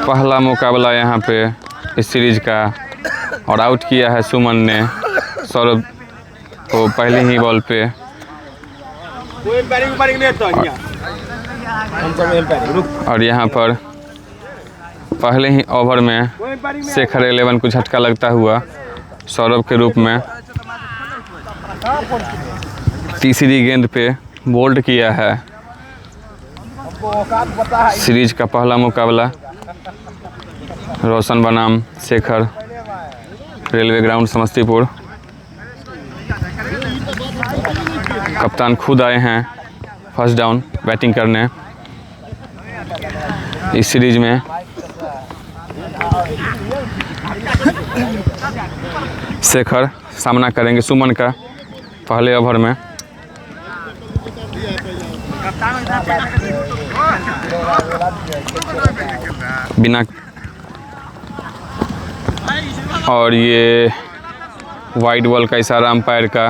पहला मुकाबला यहाँ पे इस सीरीज का, और आउट किया है सुमन ने सौरभ को पहले ही बॉल पे। और यहाँ पर पहले ही ओवर में शेखर 11 को झटका लगता हुआ सौरभ के रूप में तीसरी गेंद पे बोल्ड किया है। सीरीज का पहला मुकाबला रोशन बनाम शेखर, रेलवे ग्राउंड समस्तीपुर। कप्तान खुद आए हैं फर्स्ट डाउन बैटिंग करने इस सीरीज में। शेखर सामना करेंगे सुमन का पहले ओवर में। बिना और ये वाइड बॉल का इशारा अंपायर का,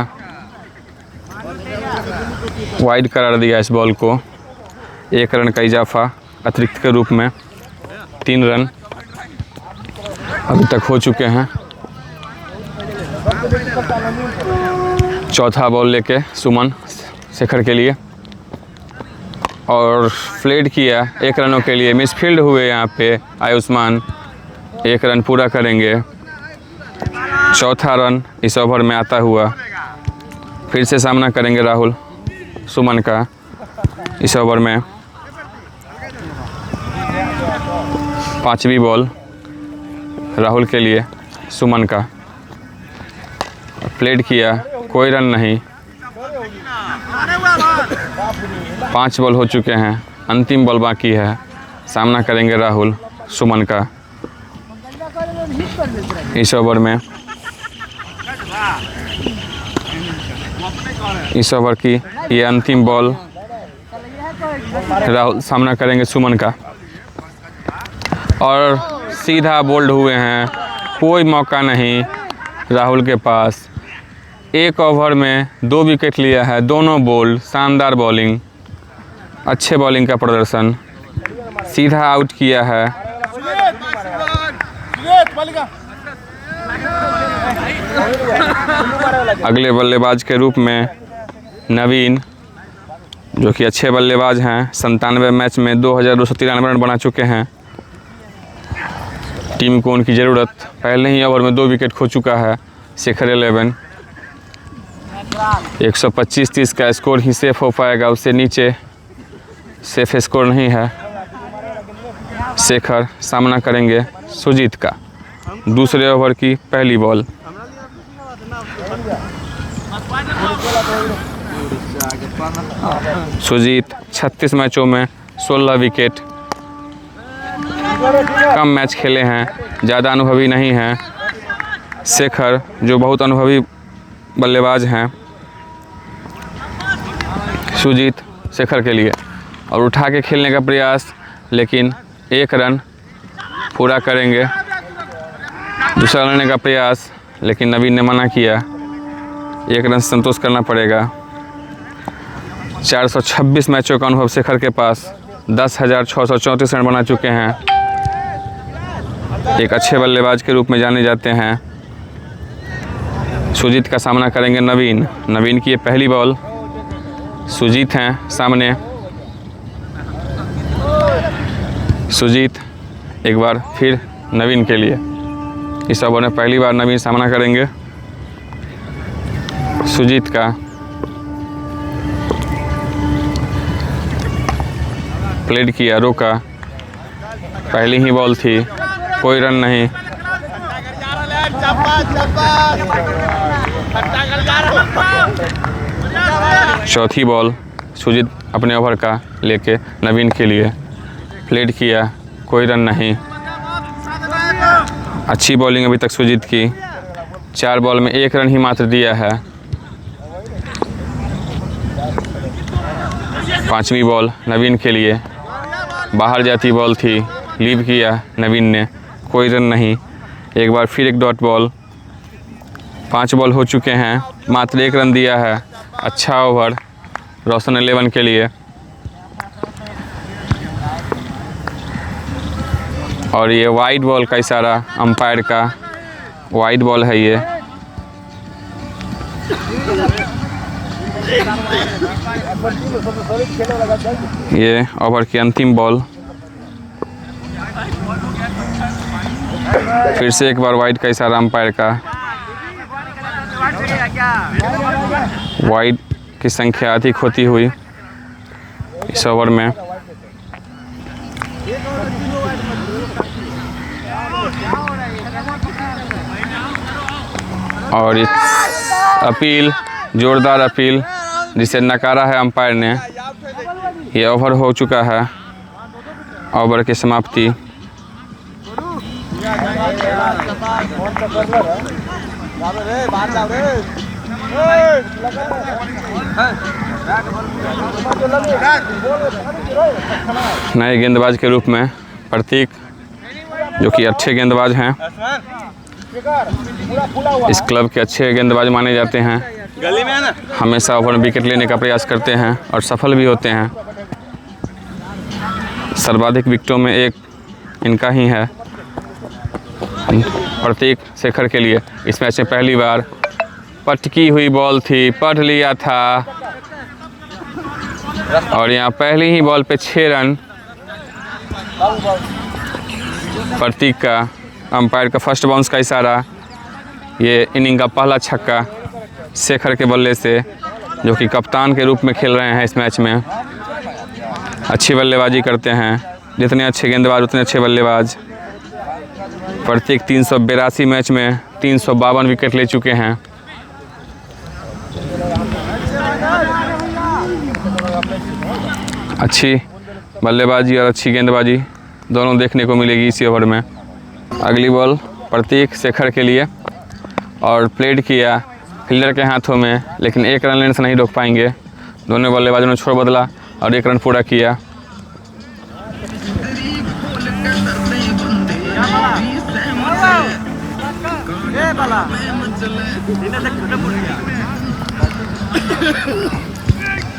वाइड करार दिया इस बॉल को। 1 रन का इजाफा अतिरिक्त के रूप में 3 रन अभी तक हो चुके हैं। चौथा बॉल लेके सुमन शेखर के लिए, और फ्लेड किया 1 रनों के लिए। मिसफील्ड हुए यहाँ पे आयुष्मान, 1 रन पूरा करेंगे। चौथा रन इस ओवर में आता हुआ फिर से सामना करेंगे राहुल सुमन का इस ओवर में। 5वीं बॉल राहुल के लिए सुमन का, प्लेड किया, कोई रन नहीं। 5 बॉल हो चुके हैं, अंतिम बॉल बाकी है। सामना करेंगे राहुल सुमन का इस ओवर में। इस ओवर की ये अंतिम बॉल, राहुल सामना करेंगे सुमन का, और सीधा बोल्ड हुए हैं। कोई मौका नहीं राहुल के पास। 1 ओवर में 2 विकेट लिया है, दोनों बोल्ड। शानदार बॉलिंग, अच्छे बॉलिंग का प्रदर्शन, सीधा आउट किया है। अगले बल्लेबाज के रूप में नवीन, जो कि अच्छे बल्लेबाज हैं। 97 मैच में 2293 रन बना चुके हैं। टीम को उनकी ज़रूरत, पहले ही ओवर में 2 विकेट खो चुका है शेखर 11। 125-30 का स्कोर ही सेफ हो पाएगा, उससे नीचे सेफ स्कोर नहीं है। शेखर सामना करेंगे सुजीत का दूसरे ओवर की पहली बॉल। सुजीत 36 मैचों में 16 विकेट, कम मैच खेले हैं, ज़्यादा अनुभवी नहीं हैं। शेखर जो बहुत अनुभवी बल्लेबाज हैं। सुजीत शेखर के लिए, और उठा के खेलने का प्रयास, लेकिन 1 रन पूरा करेंगे। दूसरा लेने का प्रयास, लेकिन नवीन ने मना किया। 1 रन से संतोष करना पड़ेगा। 426 मैचों का अनुभव शेखर के पास, 10,634 रन बना चुके हैं। एक अच्छे बल्लेबाज के रूप में जाने जाते हैं। सुजीत का सामना करेंगे नवीन। नवीन की ये पहली बॉल। सुजीत हैं सामने। सुजीत एक बार फिर नवीन के लिए। इस ओवर में पहली बार नवीन सामना करेंगे सुजीत का। प्लेड किया, रोका, पहली ही बॉल थी, कोई रन नहीं। चौथी बॉल सुजीत अपने ओवर का लेके नवीन के लिए। प्लेड किया, कोई रन नहीं। अच्छी बॉलिंग अभी तक सुजीत की। 4 बॉल में 1 रन ही मात्र दिया है। 5वीं बॉल नवीन के लिए। बाहर जाती बॉल थी, लीव किया नवीन ने, कोई रन नहीं। एक बार फिर एक डॉट बॉल। 5 बॉल हो चुके हैं, मात्र 1 रन दिया है। अच्छा ओवर रोशन 11 के लिए। और ये वाइड बॉल का इशारा अंपायर का, वाइड बॉल है ये ओवर की अंतिम बॉल। फिर से एक बार वाइड का इशारा अंपायर का, वाइड की संख्या अधिक होती हुई इस ओवर में। और इस अपील, जोरदार अपील जिसे नकारा है अंपायर ने। ये ओवर हो चुका है, ओवर की समाप्ति। नए गेंदबाज के रूप में प्रतीक, जो कि अच्छे गेंदबाज हैं, इस क्लब के अच्छे गेंदबाज माने जाते हैं। हमेशा ओवर में विकेट लेने का प्रयास करते हैं और सफल भी होते हैं। सर्वाधिक विकेटों में एक इनका ही है, प्रतीक शेखर के लिए। इस मैच में पहली बार पटकी हुई बॉल थी, पढ़ लिया था और यहाँ पहली ही बॉल पे 6 रन। प्रतीक का, अंपायर का फर्स्ट बाउंस का इशारा। ये इनिंग का पहला छक्का शेखर के बल्ले से, जो कि कप्तान के रूप में खेल रहे हैं इस मैच में। अच्छी बल्लेबाजी करते हैं, जितने अच्छे गेंदबाज उतने अच्छे बल्लेबाज। प्रतीक 382 मैच में 352 विकेट ले चुके हैं। अच्छी बल्लेबाजी और अच्छी गेंदबाजी दोनों देखने को मिलेगी इसी ओवर में। अगली बॉल प्रतीक शेखर के लिए और प्लेड किया फील्डर के हाथों में, लेकिन एक रन लेने से नहीं रोक पाएंगे। दोनों बल्लेबाजों ने छोड़ बदला और एक रन पूरा किया।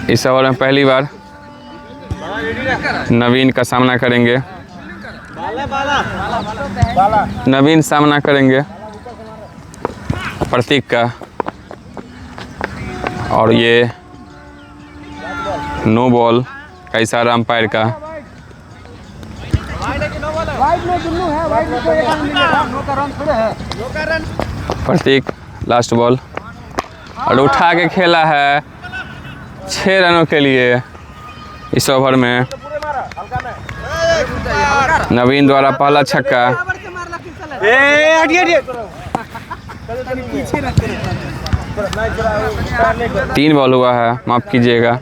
इस ओवर में पहली बार नवीन का सामना करेंगे, नवीन सामना करेंगे प्रतीक का। और ये नो बॉल का इशारा अंपायर का। प्रतीक लास्ट बॉल और उठा के खेला है 6 रनों के लिए इस ओवर में। नवीन द्वारा पहला छक्का। 3 बॉल हुआ है, माफ़ कीजिएगा,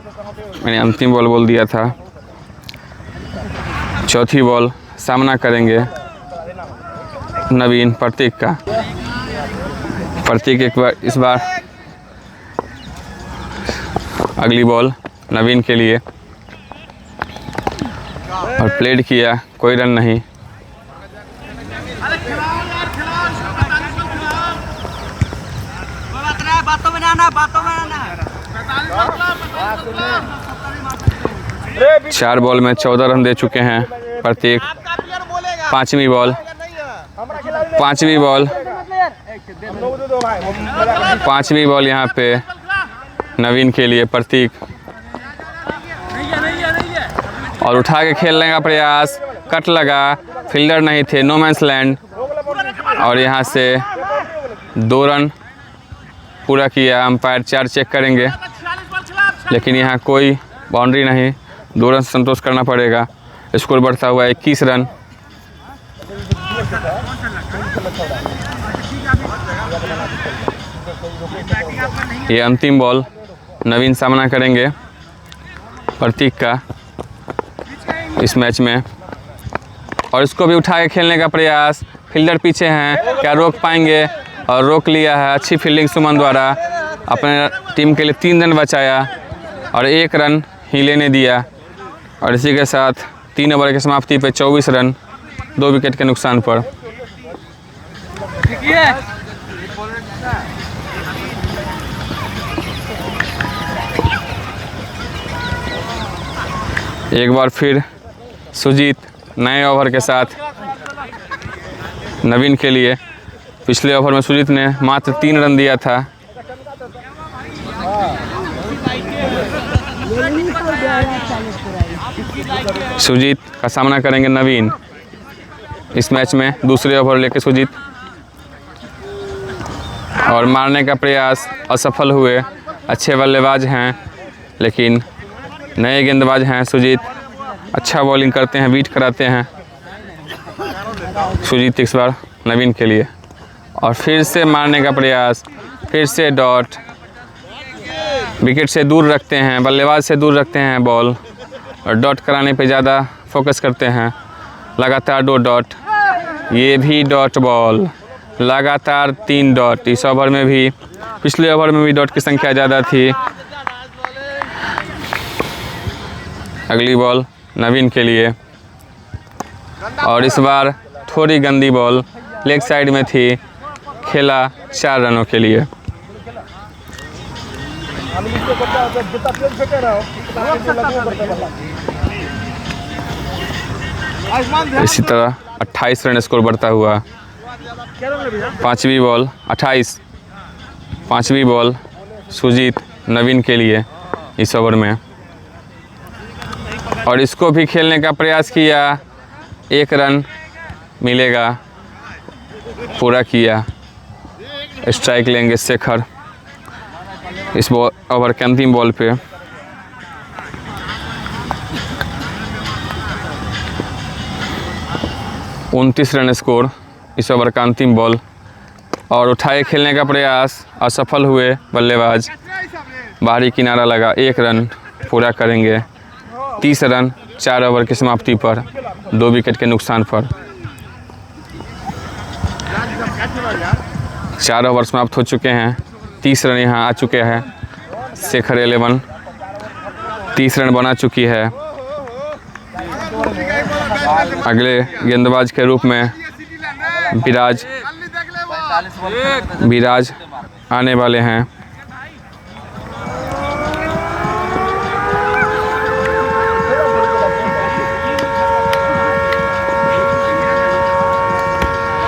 मैंने अंतिम बॉल बोल दिया था। चौथी बॉल सामना करेंगे नवीन प्रतीक का। प्रतीक एक बार, इस बार अगली बॉल नवीन के लिए और प्लेड किया, कोई रन नहीं। चार बॉल में 14 रन दे चुके हैं प्रतीक। पांचवी बॉल यहाँ पे नवीन के लिए प्रतीक, और उठा के खेलने का प्रयास, कट लगा, फील्डर नहीं थे, नो मैंस लैंड, और यहाँ से 2 रन पूरा किया। अंपायर 4 चेक करेंगे, लेकिन यहाँ कोई बाउंड्री नहीं, 2 रन से संतोष करना पड़ेगा। स्कोर बढ़ता हुआ 21 रन। ये अंतिम बॉल नवीन सामना करेंगे प्रतीक का इस मैच में, और इसको भी उठा के खेलने का प्रयास। फील्डर पीछे हैं, क्या रोक पाएंगे, और रोक लिया है। अच्छी फील्डिंग सुमन द्वारा, अपने टीम के लिए 3 रन बचाया और 1 रन ही लेने दिया। और इसी के साथ 3 ओवर की समाप्ति पे 24 रन 2 विकेट के नुकसान पर। एक बार फिर सुजीत नए ओवर के साथ नवीन के लिए। पिछले ओवर में सुजीत ने मात्र 3 रन दिया था। सुजीत का सामना करेंगे नवीन इस मैच में। दूसरे ओवर लेके सुजीत और मारने का प्रयास असफल हुए। अच्छे बल्लेबाज हैं लेकिन नए गेंदबाज हैं सुजीत, अच्छा बॉलिंग करते हैं, बीट कराते हैं। सुजीत इस बार नवीन के लिए और फिर से मारने का प्रयास, फिर से डॉट। विकेट से दूर रखते हैं, बल्लेबाज से दूर रखते हैं बॉल और डॉट कराने पे ज़्यादा फोकस करते हैं। लगातार 2 डॉट, ये भी डॉट बॉल, लगातार 3 डॉट। इस ओवर में भी, पिछले ओवर में भी डॉट की संख्या ज़्यादा थी। अगली बॉल नवीन के लिए और इस बार थोड़ी गंदी बॉल लेग साइड में थी, खेला 4 रनों के लिए। इसी तरह 28 रन स्कोर बढ़ता हुआ। पांचवी बॉल 28, पांचवी बॉल सुजीत नवीन के लिए इस ओवर में और इसको भी खेलने का प्रयास किया। 1 रन मिलेगा, पूरा किया। स्ट्राइक लेंगे शेखर इस ओवर के अंतिम बॉल पे। उनतीस रन स्कोर इस ओवर का अंतिम बॉल और उठाए खेलने का प्रयास, असफल हुए बल्लेबाज। बाहरी किनारा लगा, 1 रन पूरा करेंगे। 30 रन 4 ओवर की समाप्ति पर, 2 विकेट के नुकसान पर। 4 ओवर समाप्त हो चुके हैं, 30 रन यहाँ आ चुके हैं। शेखर 11 30 रन बना चुकी है। अगले गेंदबाज के रूप में विराज आने वाले हैं।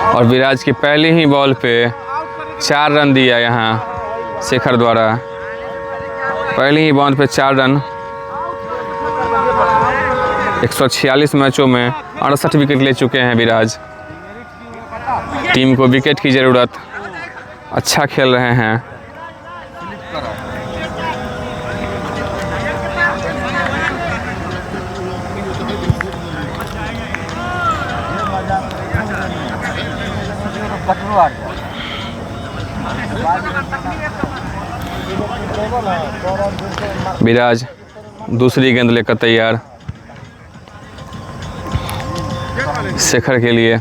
और विराज की पहली ही बॉल पे 4 रन दिया यहाँ शेखर द्वारा। पहली ही बॉल पे 4 रन। 146 मैचों में 68 विकेट ले चुके हैं विराज। टीम को विकेट की ज़रूरत, अच्छा खेल रहे हैं। विराज दूसरी गेंद लेकर तैयार शेखर के लिए।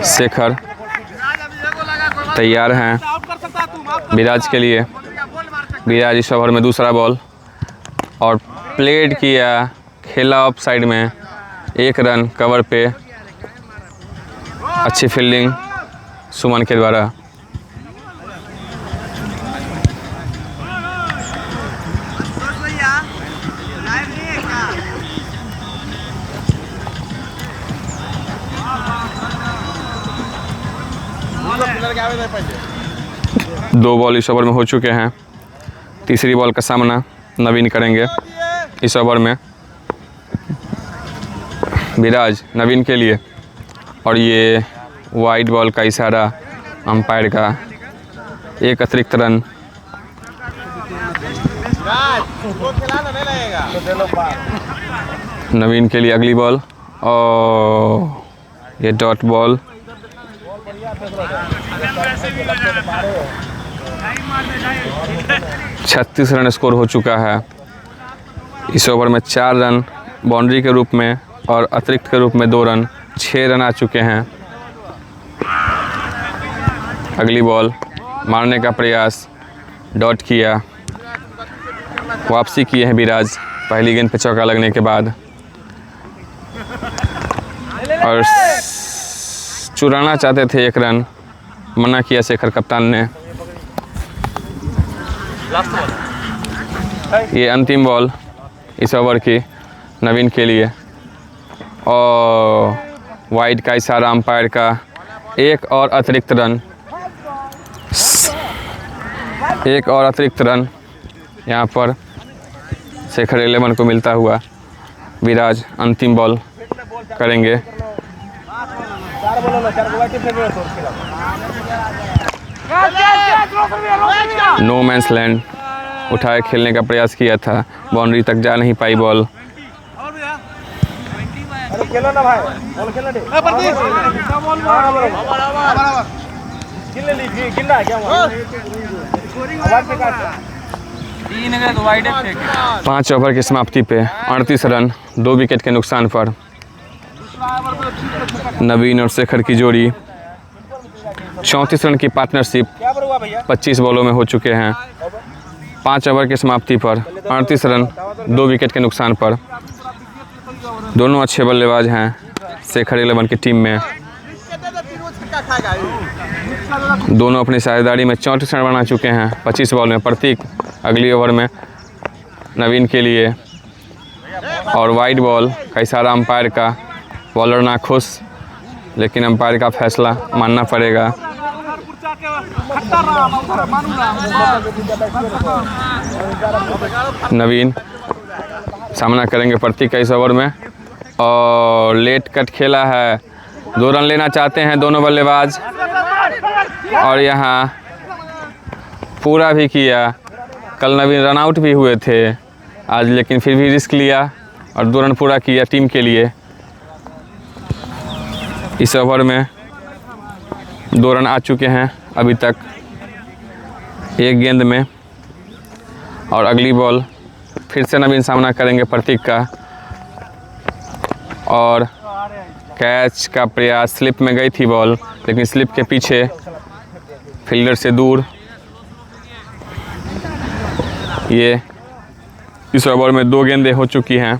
शेखर तैयार हैं विराज के लिए। विराज इस ओवर में दूसरा बॉल और प्लेड किया, खेला ऑफ साइड में। 1 रन कवर पे, अच्छी फील्डिंग सुमन के द्वारा। दो बॉल इस ओवर में हो चुके हैं। तीसरी बॉल का सामना नवीन करेंगे इस ओवर में। विराज नवीन के लिए और ये वाइड बॉल का इशारा अंपायर का। 1 अतिरिक्त रन। नवीन के लिए अगली बॉल और ये डॉट बॉल। छत्तीस रन स्कोर हो चुका है। इस ओवर में 4 रन बाउंड्री के रूप में और अतिरिक्त के रूप में 2 रन, 6 रन आ चुके हैं। अगली बॉल मारने का प्रयास, डॉट किया। वापसी किए हैं विराज पहली गेंद पे चौका लगने के बाद और चुराना चाहते थे 1 रन, मना किया शेखर कप्तान ने। ये अंतिम बॉल इस ओवर की। नवीन के लिए। और वाइड का इशारा अंपायर का, एक और अतिरिक्त रन, एक और अतिरिक्त रन यहाँ पर शेखर 11 को मिलता हुआ। विराज अंतिम बॉल करेंगे। नो मैंस लैंड, उठाए खेलने का प्रयास किया था, बाउंड्री तक जा नहीं पाई बॉल। पाँच ओवर की समाप्ति पे 38 रन 2 विकेट के नुकसान पर नवीन और शेखर की जोड़ी 34 रन की पार्टनरशिप 25 बॉलों में हो चुके हैं। 5 ओवर की समाप्ति पर 38 रन 2 विकेट के नुकसान पर। दोनों अच्छे बल्लेबाज हैं शेखर 11 की टीम में। दोनों अपनी साझेदारी में 34 रन बना चुके हैं 25 बॉल में। प्रतीक अगली ओवर में नवीन के लिए, और वाइड बॉल का इशारा अंपायर का। बॉलर ना खुश, लेकिन अंपायर का फैसला मानना पड़ेगा। नवीन सामना करेंगे प्रतीक का इस ओवर में, और लेट कट खेला है। 2 रन लेना चाहते हैं दोनों बल्लेबाज, और यहाँ पूरा भी किया। कल नवीन रन आउट भी हुए थे आज, लेकिन फिर भी रिस्क लिया और 2 रन पूरा किया टीम के लिए। इस ओवर में 2 रन आ चुके हैं अभी तक 1 गेंद में, और अगली बॉल फिर से नवीन सामना करेंगे प्रतीक का, और कैच का प्रयास। स्लिप में गई थी बॉल, लेकिन स्लिप के पीछे फील्डर से दूर। ये इस ओवर में 2 गेंदें हो चुकी हैं।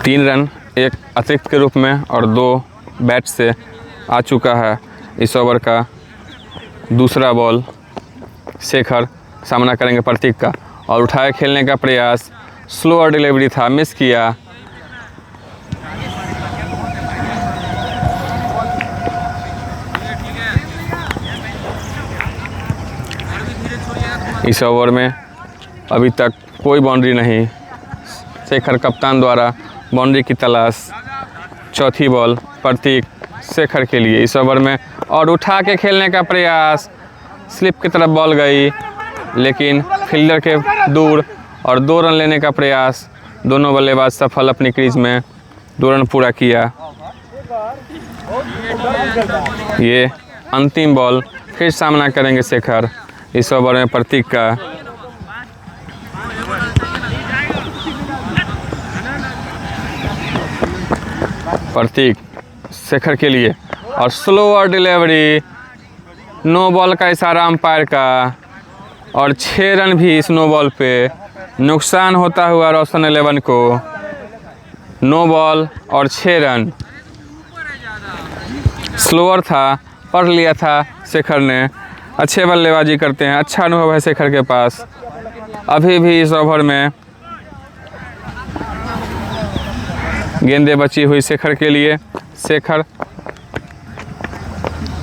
तीन रन एक अतिरिक्त के रूप में और 2 बैट से आ चुका है। इस ओवर का दूसरा बॉल शेखर सामना करेंगे प्रतीक का, और उठाए खेलने का प्रयास। स्लोअर डिलीवरी था, मिस किया। इस ओवर में अभी तक कोई बाउंड्री नहीं। शेखर कप्तान द्वारा बाउंड्री की तलाश। चौथी बॉल प्रतीक शेखर के लिए इस ओवर में, और उठा के खेलने का प्रयास। स्लिप की तरफ बॉल गई, लेकिन फील्डर के दूर, और 2 रन लेने का प्रयास। दोनों बल्लेबाज सफल अपनी क्रीज में 2 रन पूरा किया। ये अंतिम बॉल फिर सामना करेंगे शेखर इस ओवर में प्रतीक का। प्रतीक शेखर के लिए, और स्लोअर डिलीवरी। नो बॉल का इशारा अंपायर का, और 6 रन भी इस नो बॉल पे नुकसान होता हुआ रोशन 11 को। नो बॉल और 6 रन। स्लोअर था, पढ़ लिया था शेखर ने। अच्छे बल्लेबाजी करते हैं, अच्छा अनुभव है शेखर के पास। अभी भी इस ओवर में गेंदें बची हुई शेखर के लिए। शेखर,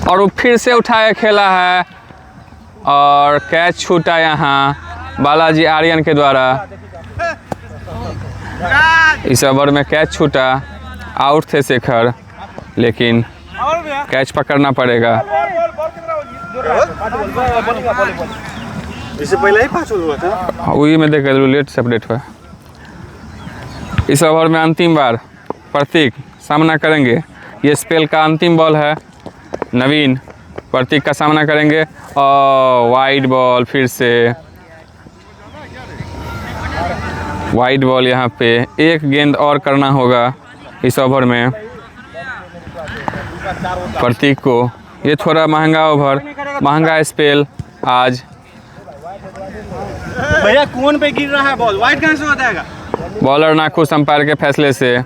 और वो फिर से उठाए खेला है, और कैच छूटा यहाँ बालाजी आर्यन के द्वारा। इस ओवर में कैच छूटा, आउट थे शेखर, लेकिन कैच पकड़ना पड़ेगा। इससे पहले ही 5 हुआ था। वही में देख लेट से अपडेट हुआ। इस ओवर में अंतिम बार प्रतीक सामना करेंगे। ये स्पेल का अंतिम बॉल है। नवीन प्रतीक का सामना करेंगे, और वाइड बॉल। फिर से वाइड बॉल। यहाँ पे 1 गेंद और करना होगा इस ओवर में प्रतीक को। ये थोड़ा महंगा ओवर, महंगा स्पेल आज। भैया कौन पे गिर रहा है बॉल? वाइड कहाँ से हो जाएगा? बॉलर नाखुश अंपायर के फैसले से।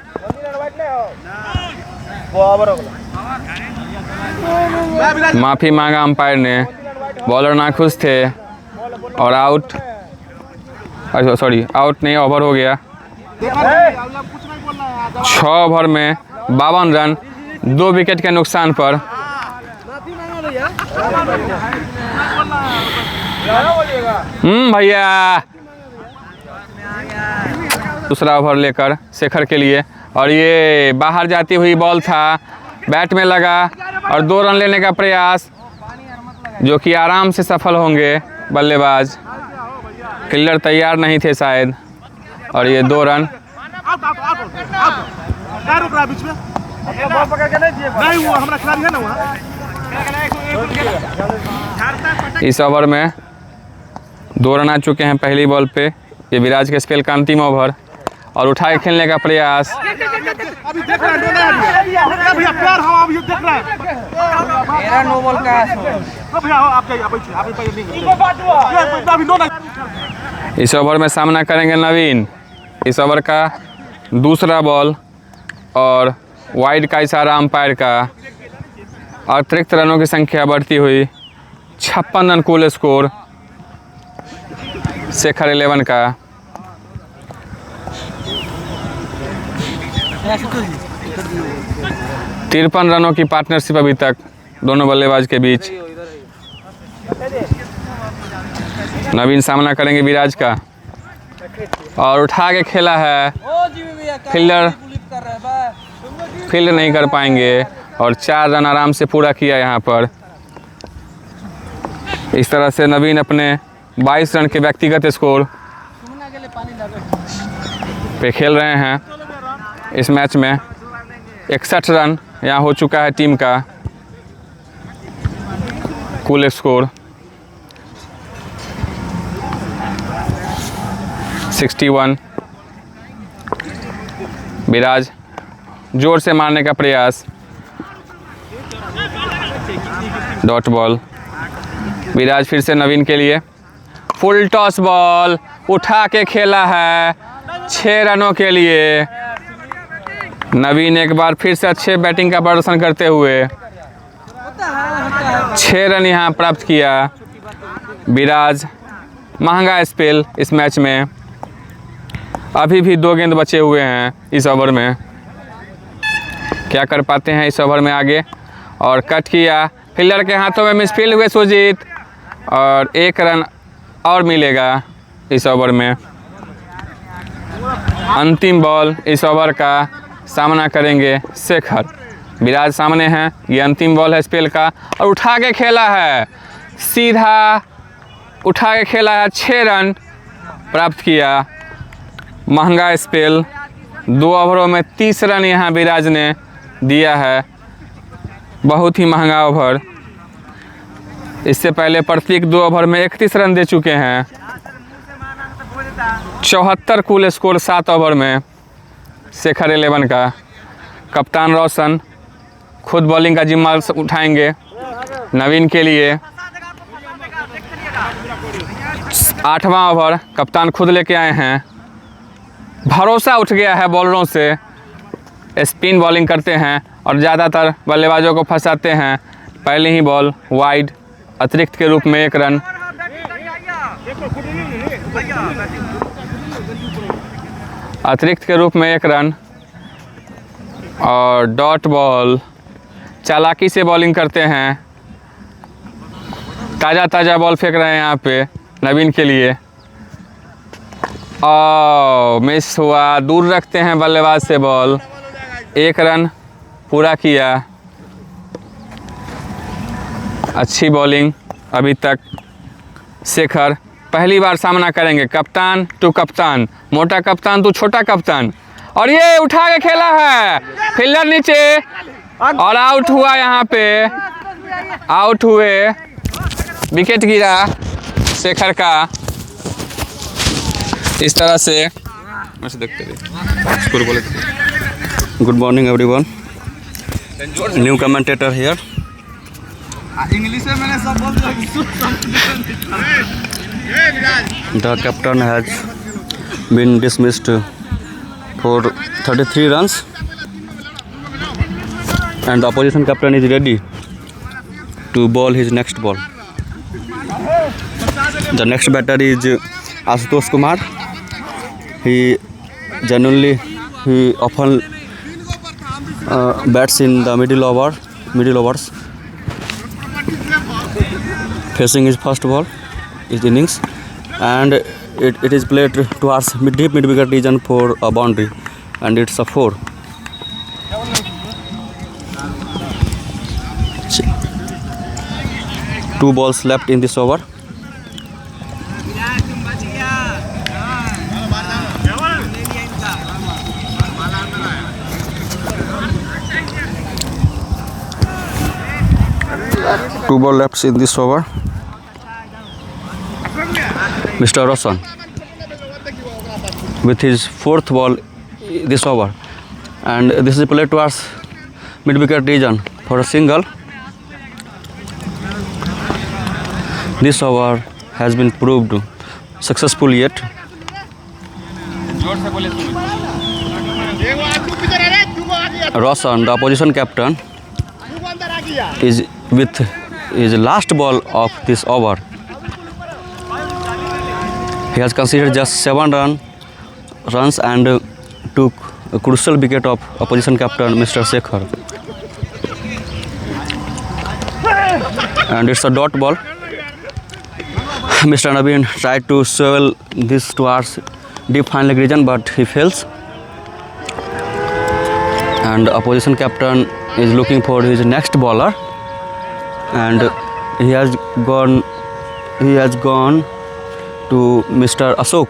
माफ़ी मांगा अंपायर ने, बॉलर नाखुश थे। और आउट, सॉरी आउट नहीं, ओवर हो गया। 6 ओवर में 52 रन, 2 विकेट के नुकसान पर। भैया दूसरा ओवर लेकर शेखर के लिए, और ये बाहर जाती हुई बॉल था, बैट में लगा और 2 रन लेने का प्रयास, जो कि आराम से सफल होंगे बल्लेबाज। फील्डर तैयार नहीं थे शायद, और ये 2 रन। इस ओवर में 2 रन आ चुके हैं पहली बॉल पे। ये विराज के स्पेल का अंतिम ओवर, और उठा के खेलने का प्रयास। अभी देख रहा है भैया, प्यार हम अभी देख रहे हैं। मेरा नो बॉल का है भैया, आप जाइए, आप अभी नो। इस ओवर में सामना करेंगे नवीन। इस ओवर का दूसरा बॉल, और वाइड का इशारा अंपायर का। अतिरिक्त रनों की संख्या बढ़ती हुई, 56 रन कुल स्कोर शेखर 11 का। तिरपन रनों की पार्टनरशिप अभी तक दोनों बल्लेबाज के बीच। नवीन सामना करेंगे विराज का, और उठा के खेला है। फील्डर फील्ड नहीं कर पाएंगे, और 4 रन आराम से पूरा किया यहाँ पर। इस तरह से नवीन अपने 22 रन के व्यक्तिगत स्कोर पे खेल रहे हैं। इस मैच में 61 रन यहाँ हो चुका है टीम का कुल स्कोर। 61। विराज जोर से मारने का प्रयास, डॉट बॉल। विराज फिर से नवीन के लिए, फुल टॉस बॉल, उठा के खेला है 6 रनों के लिए। नवीन एक बार फिर से अच्छे बैटिंग का प्रदर्शन करते हुए 6 रन यहाँ प्राप्त किया। विराज महंगा स्पेल इस मैच में। अभी भी 2 गेंद बचे हुए हैं इस ओवर में। क्या कर पाते हैं इस ओवर में आगे, और कट किया। फील्डर के हाथों में मिसफील्ड हुए सुजीत, और 1 रन और मिलेगा इस ओवर में। अंतिम बॉल इस ओवर का, सामना करेंगे शेखर। विराज सामने हैं, ये अंतिम बॉल है स्पेल का, और उठा के खेला है, सीधा उठा के खेला है। 6 रन प्राप्त किया। महंगा स्पेल, 2 ओवरों में 30 रन यहाँ विराज ने दिया है। बहुत ही महंगा ओवर। इससे पहले प्रत्येक 2 ओवर में 31 रन दे चुके हैं। 74 कुल स्कोर 7 ओवर में शेखर 11 का। कप्तान रोशन खुद बॉलिंग का जिम्मा उठाएंगे नवीन के लिए। 8वां ओवर कप्तान खुद लेके आए हैं। भरोसा उठ गया है बॉलरों से, स्पिन बॉलिंग करते हैं और ज़्यादातर बल्लेबाजों को फंसाते हैं। पहले ही बॉल वाइड, अतिरिक्त के रूप में 1 रन। अतिरिक्त के रूप में 1 रन, और डॉट बॉल। चालाकी से बॉलिंग करते हैं, ताज़ा बॉल फेंक रहे हैं यहाँ पे नवीन के लिए। मिस हुआ, दूर रखते हैं बल्लेबाज से बॉल। 1 रन पूरा किया। अच्छी बॉलिंग अभी तक। शेखर पहली बार सामना करेंगे कप्तान टू कप्तान, मोटा कप्तान टू छोटा कप्तान, और ये उठा के खेला है। फील्डर नीचे, और आउट हुआ। यहाँ पे आउट हुए, विकेट गिरा शेखर का। इस तरह से देखते रहिए। Good morning everyone. New commentator here. English में मैंने सब बोल दिया। The captain has been dismissed for 33 runs and the opposition captain is ready to bowl his next ball. The next batter is Ashutosh Kumar. He often bats in the middle overs. Facing his first ball, his innings, and it is played towards deep mid-wicket region for a boundary, and it's a 4. Two balls left in this over. Two balls left in this over. Mr. Roshan with his 4th ball this over, and this is played towards mid-wicket region for a single. This over has been proved successful yet. Roshan, the opposition captain, is with his last ball of this over. He has conceded just 7 runs and took a crucial wicket of opposition captain Mr. Shekhar. And it's a dot ball. Mr. Naveen tried to swivel this towards deep fine leg region, but he fails. And opposition captain is looking for his next bowler, and he has gone to Mr. Ashok.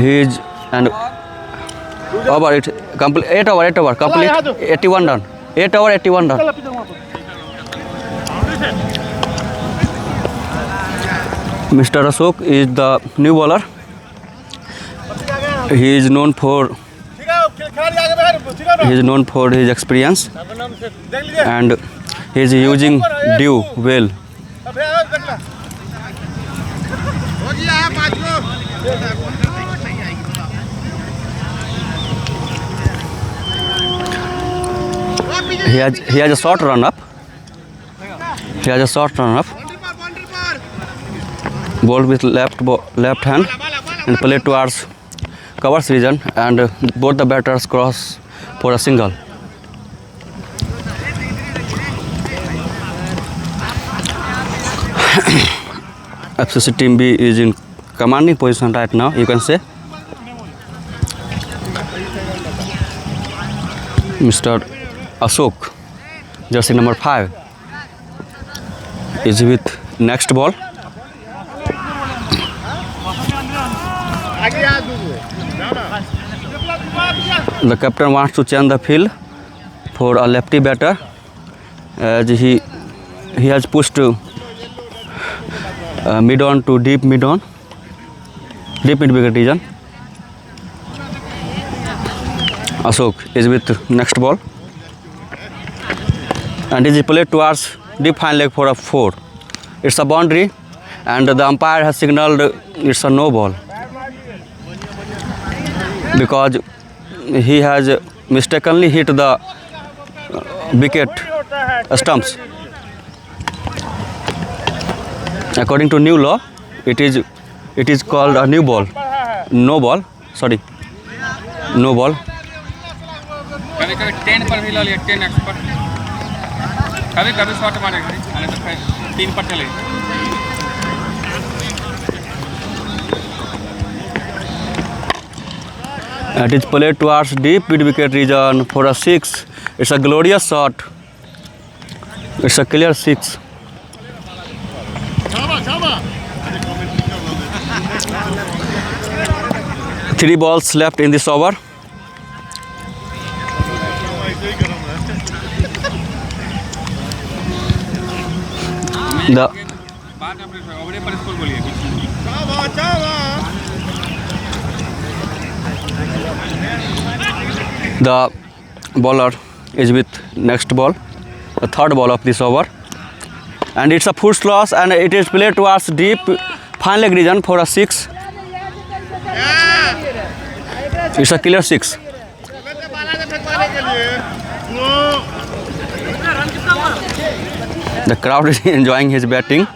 He is and over it complete 8 over complete 81 run. 8 over 81 run. Mr. Ashok is the new bowler. He is known for his experience, and he is using dew well. He has a short run up. Ball with left hand and play towards covers region, and both the batters cross for a single. FCC Team B is in commanding position right now, you can say. Mr. Ashok, jersey number 5, is with next ball. The captain wants to change the field for a lefty batter, as he has pushed mid-on to deep mid-wicket region. Ashok is with next ball, and is played towards deep fine leg for a 4. It's a boundary, and the umpire has signaled it's a no ball because he has mistakenly hit the wicket stumps. According to new law, it is called a new ball. No ball. Sorry. No ball. कभी 10 पर भी ला लिया 10x पर कभी shot मारेगा अरे तो फिर 3 पर चले It is played towards deep mid-wicket region for a 6. It's a glorious shot. It's a clear 6. Three balls left in this over. The bowler is with next ball, the third ball of this over, and it's a full toss, and it is played towards deep fine leg region for a 6. It's a clear 6. The crowd is enjoying his batting.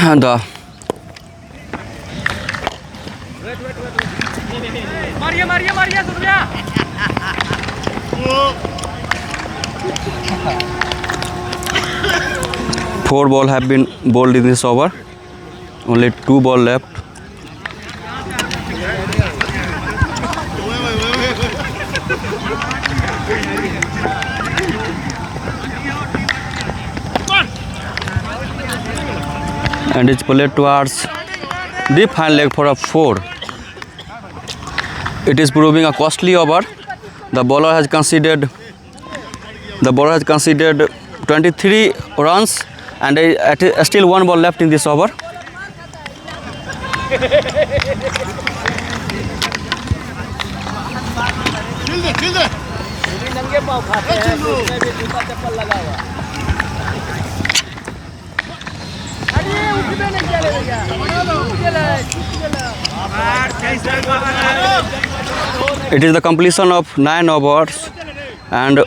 And the four ball have been bowled in this over. Only 2 ball left. And it's played towards deep hand leg for a 4. It is proving a costly over. The bowler has conceded 23 runs and still 1 ball left in this over. It is the completion of 9 overs and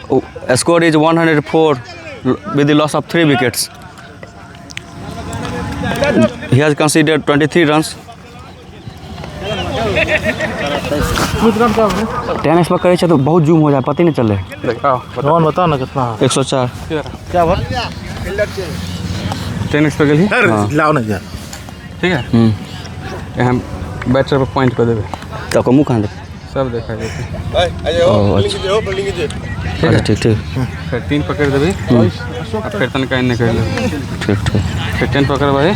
a score is 104 with the loss of 3 wickets. He has conceded 23 runs. Tennis पर करे तो बहुत zoom हो जाए, पता ही नहीं चले। रोहन बता ना कितना 104 क्या बात टेनिस पे गई लाओ ना यार। ठीक है। यहाँ बैटर पर पॉइंट कर देवे तो आपका मुँह कहाँ दे सब देखा जाए। अच्छा ठीक ठीक फिर 3 पकड़ देवे फिर तन का कर ले। ठीक ठीक फिर 10 पकड़ भाई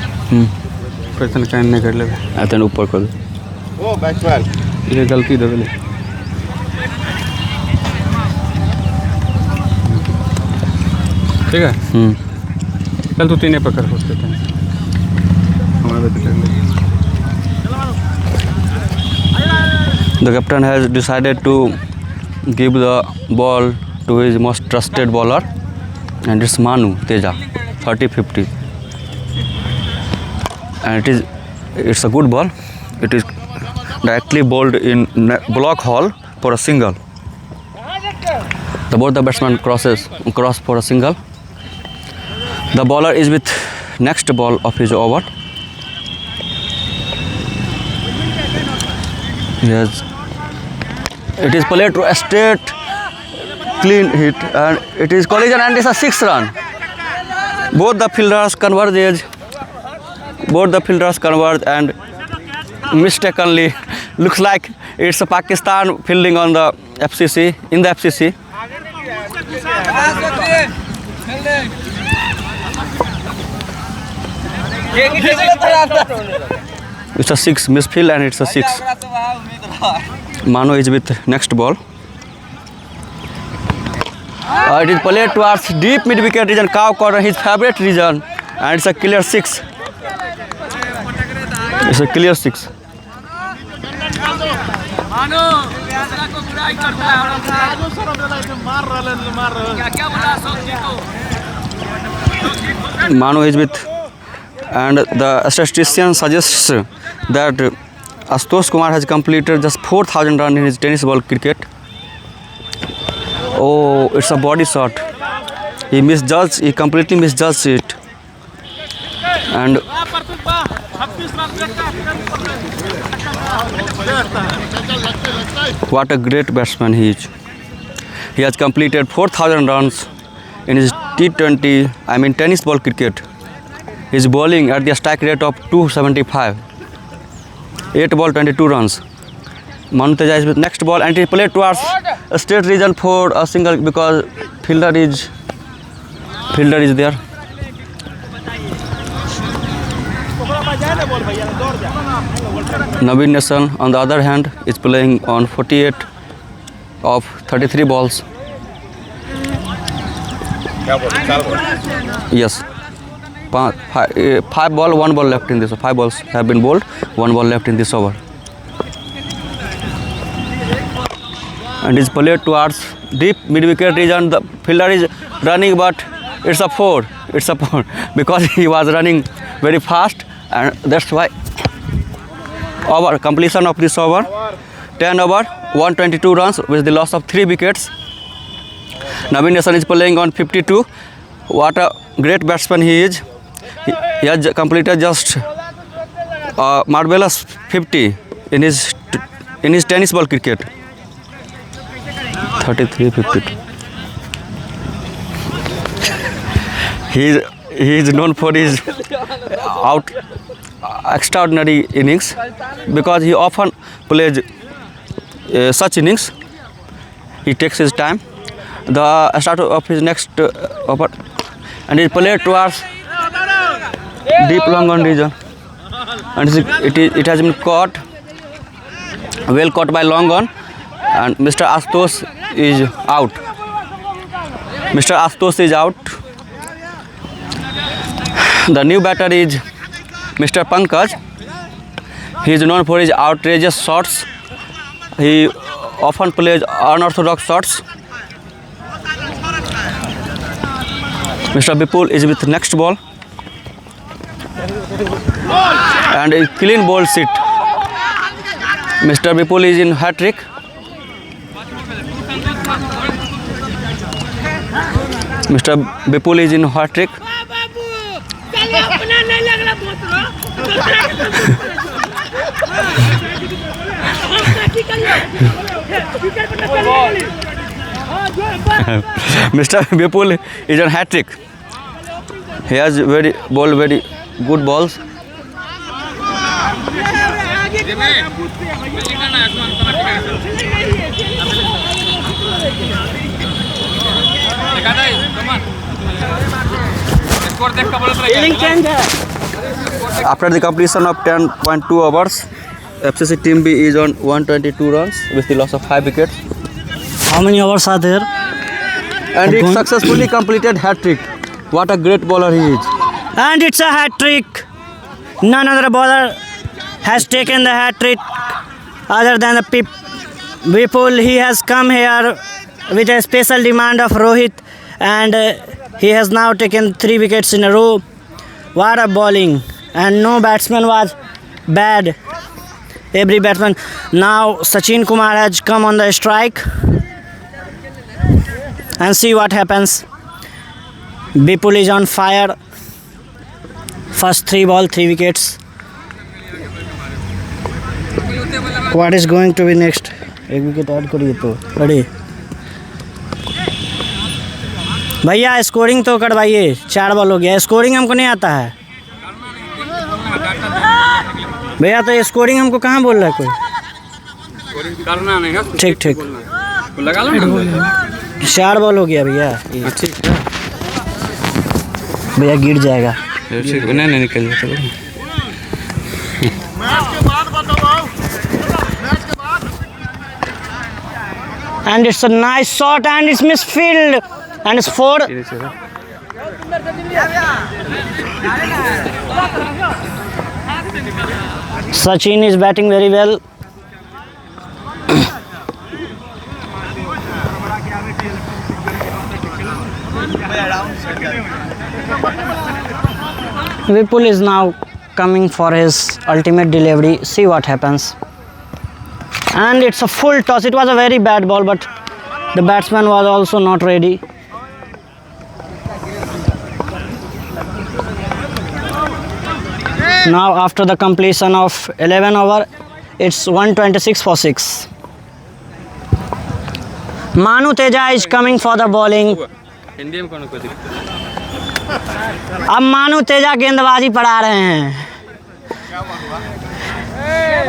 फिर तन का कर ले। तन ऊपर कर ये गलती देवे। ठीक है। चल तू 3 पकड़ सकते हैं हमारे कर ले। The captain has decided to give the ball to his most trusted bowler, and it's Manu Teja, 30-50, and it's a good ball. It is directly bowled in block hall for a single. Both the batsman cross for a single. The bowler is with next ball of his over. Yes. It is played to a straight clean hit and it is collision and it's a 6 run. Both the fielders converge and mistakenly looks like it's a Pakistan fielding on the FCC in the FCC. It's a 6 misfield and it's a 6. Manu is with next ball. It is played towards deep mid wicket region, cow corner, his favorite region, and it's a clear 6. It's a clear 6. Manu is with, and the statistician suggests that Ashutosh Kumar has completed just 4,000 runs in his tennis ball cricket. Oh, it's a body shot. He completely misjudged it. And what a great batsman he is. He has completed 4,000 runs in his tennis ball cricket. He is bowling at the strike rate of 275. 8 ball, 22 runs. Manu Teja is with next ball and he played towards a straight region for a single because fielder is there. Naveen Nasan, on the other hand, is playing on 48 of 33 balls. Yes. 5 ball, 1 ball left in this. 5 balls have been bowled, 1 ball left in this over. And is played towards deep mid wicket region. The fielder is running, but it's a 4. It's a 4 because he was running very fast, and that's why. Over completion of this over, 10 over, 122 runs with the loss of 3 wickets. Navin Nasan is playing on 52. What a great batsman he is. He has completed just marvelous 50 in his tennis ball cricket. 33-52. He is known for his extraordinary innings because he often plays such innings. He takes his time. The start of his next over, and he played towards deep long on region, and it has been caught, well caught by long on, and Mr. Astos is out. Mr. Astos is out. The new batter is Mr. Pankaj. He is known for his outrageous shots. He often plays unorthodox shots. Mr. Bipul is with next ball, and a clean ball sit. Mr. Bipul is in hat trick. Mr. Bipul is in hat trick. Mr. Bipul is on hat trick. He has very good balls. After the completion of 10.2 overs, FCC Team B is on 122 runs with the loss of 5 wickets. How many overs are there? And he successfully completed hat-trick. What a great bowler he is. And it's a hat trick. None other bowler has taken the hat trick other than the Vipul. He has come here with a special demand of Rohit, and he has now taken 3 wickets in a row. What a bowling. And no batsman was bad. Every batsman. Now Sachin Kumar has come on the strike. And see what happens. Vipul is on fire. First 3 ball, 3 wickets. What is going to be next? 1 wicket add करिए तो अरे भैया scoring तो करवाइए. 4 ball हो गया. Scoring हमको नहीं आता है भैया. तो स्कोरिंग हमको कहाँ बोल रहा है कोई? करना नहीं है. ठीक लगा लो ना. 4 बॉल हो गया भैया. ठीक है भैया, गिर जाएगा. नहीं निकल जाता. And it's a nice shot and it's misfield and it's 4. Sachin is batting very well. Vipul is now coming for his ultimate delivery. See what happens. And it's a full toss. It was a very bad ball, but the batsman was also not ready. Now after the completion of 11 over, it's 126 for 6. Manu Teja is coming for the bowling. अब मानू तेजा गेंदबाजी पढ़ा रहे हैं.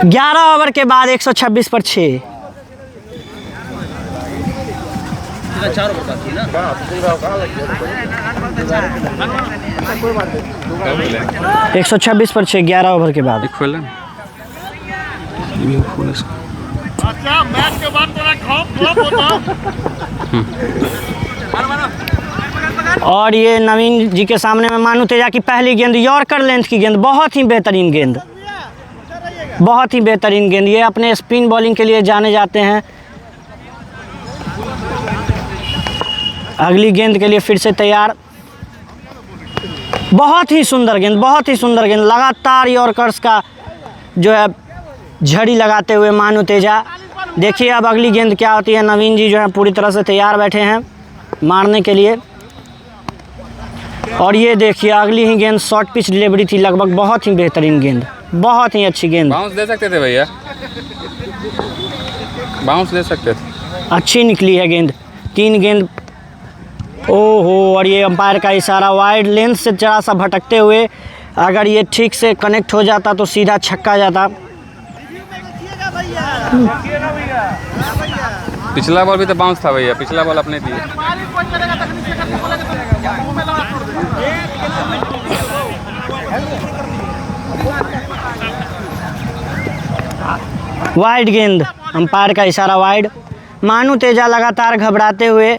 11 over के बाद 126 पर 6. 126 पर 6 11 ओवर के बाद. मैच के बाद ड्रॉप होता. और ये नवीन जी के सामने में मानू तेजा की पहली गेंद, यॉर्कर लेंथ की गेंद. बहुत ही बेहतरीन गेंद, बहुत ही बेहतरीन गेंद. ये अपने स्पिन बॉलिंग के लिए जाने जाते हैं. अगली गेंद के लिए फिर से तैयार. बहुत ही सुंदर गेंद, बहुत ही सुंदर गेंद। लगातार यॉर्कर्स का जो है झड़ी लगाते हुए मानू तेजा। देखिए अब अगली गेंद क्या होती है। नवीन जी जो है पूरी तरह से तैयार बैठे हैं मारने के लिए। और ये देखिए अगली ही गेंद शॉर्ट पिच डिलीवरी थी लगभग। बहुत ही बेहतरीन गेंद, बहुत ही अच्छी गेंद। बाउंस दे सकते थे भैया, बाउंस दे सकते थे। अच्छी निकली है गेंद। 3 गेंद। ओहो, और ये अंपायर का इशारा। वाइड लेंथ से जरा सा भटकते हुए अगर ये ठीक से कनेक्ट हो जाता तो सीधा छक्का जाता। पिछला बॉल भी तो बाउंस था भैया, पिछला बॉल अपने दिए। वाइड गेंद, अंपायर का इशारा वाइड। मानू तेजा लगातार घबराते हुए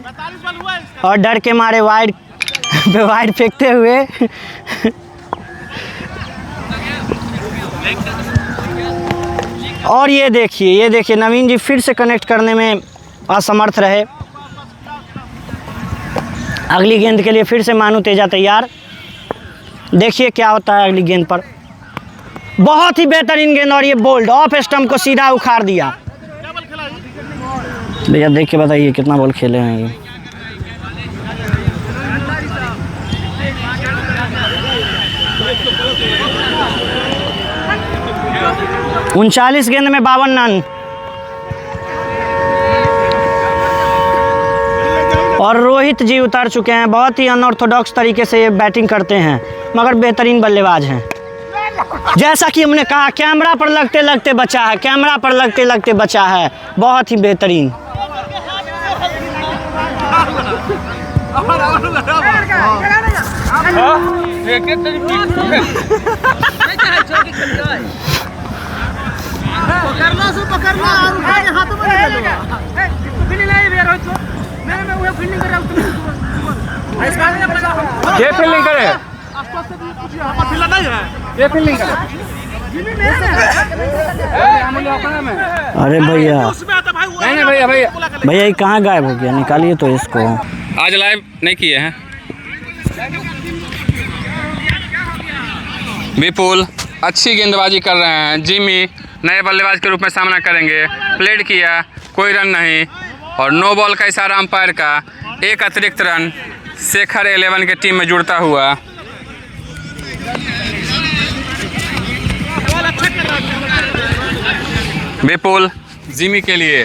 और डर के मारे वाइड पे वाइड फेंकते हुए। और ये देखिए नवीन जी फिर से कनेक्ट करने में असमर्थ रहे। अगली गेंद के लिए फिर से मानू तेजा तैयार। देखिए क्या होता है अगली गेंद पर। बहुत ही बेहतरीन गेंद और ये बोल्ड ऑफ स्टंप को सीधा उखाड़ दिया। भैया देख के बताइए कितना बॉल खेले हैं ये। उनचालीस गेंद में 52 रन। और रोहित जी उतर चुके हैं। बहुत ही अनऑर्थोडॉक्स तरीके से ये बैटिंग करते हैं मगर बेहतरीन बल्लेबाज हैं। जैसा कि हमने कहा कैमरा पर लगते लगते बचा है, कैमरा पर लगते लगते बचा है। बहुत ही बेहतरीन। ये फील्डिंग करे, ये फील्डिंग करे। अरे भैया नहीं भैया भैया भैया ये कहाँ गायब हो गया? निकालिए तो इसको। आज लाइव नहीं किए हैं। विपुल अच्छी गेंदबाजी कर रहे हैं। जिमी नए बल्लेबाज के रूप में सामना करेंगे। प्लेड किया, कोई रन नहीं और नो बॉल का इशारा अंपायर का। एक अतिरिक्त रन शेखर 11 के टीम में जुड़ता हुआ। विपुल जिमी के लिए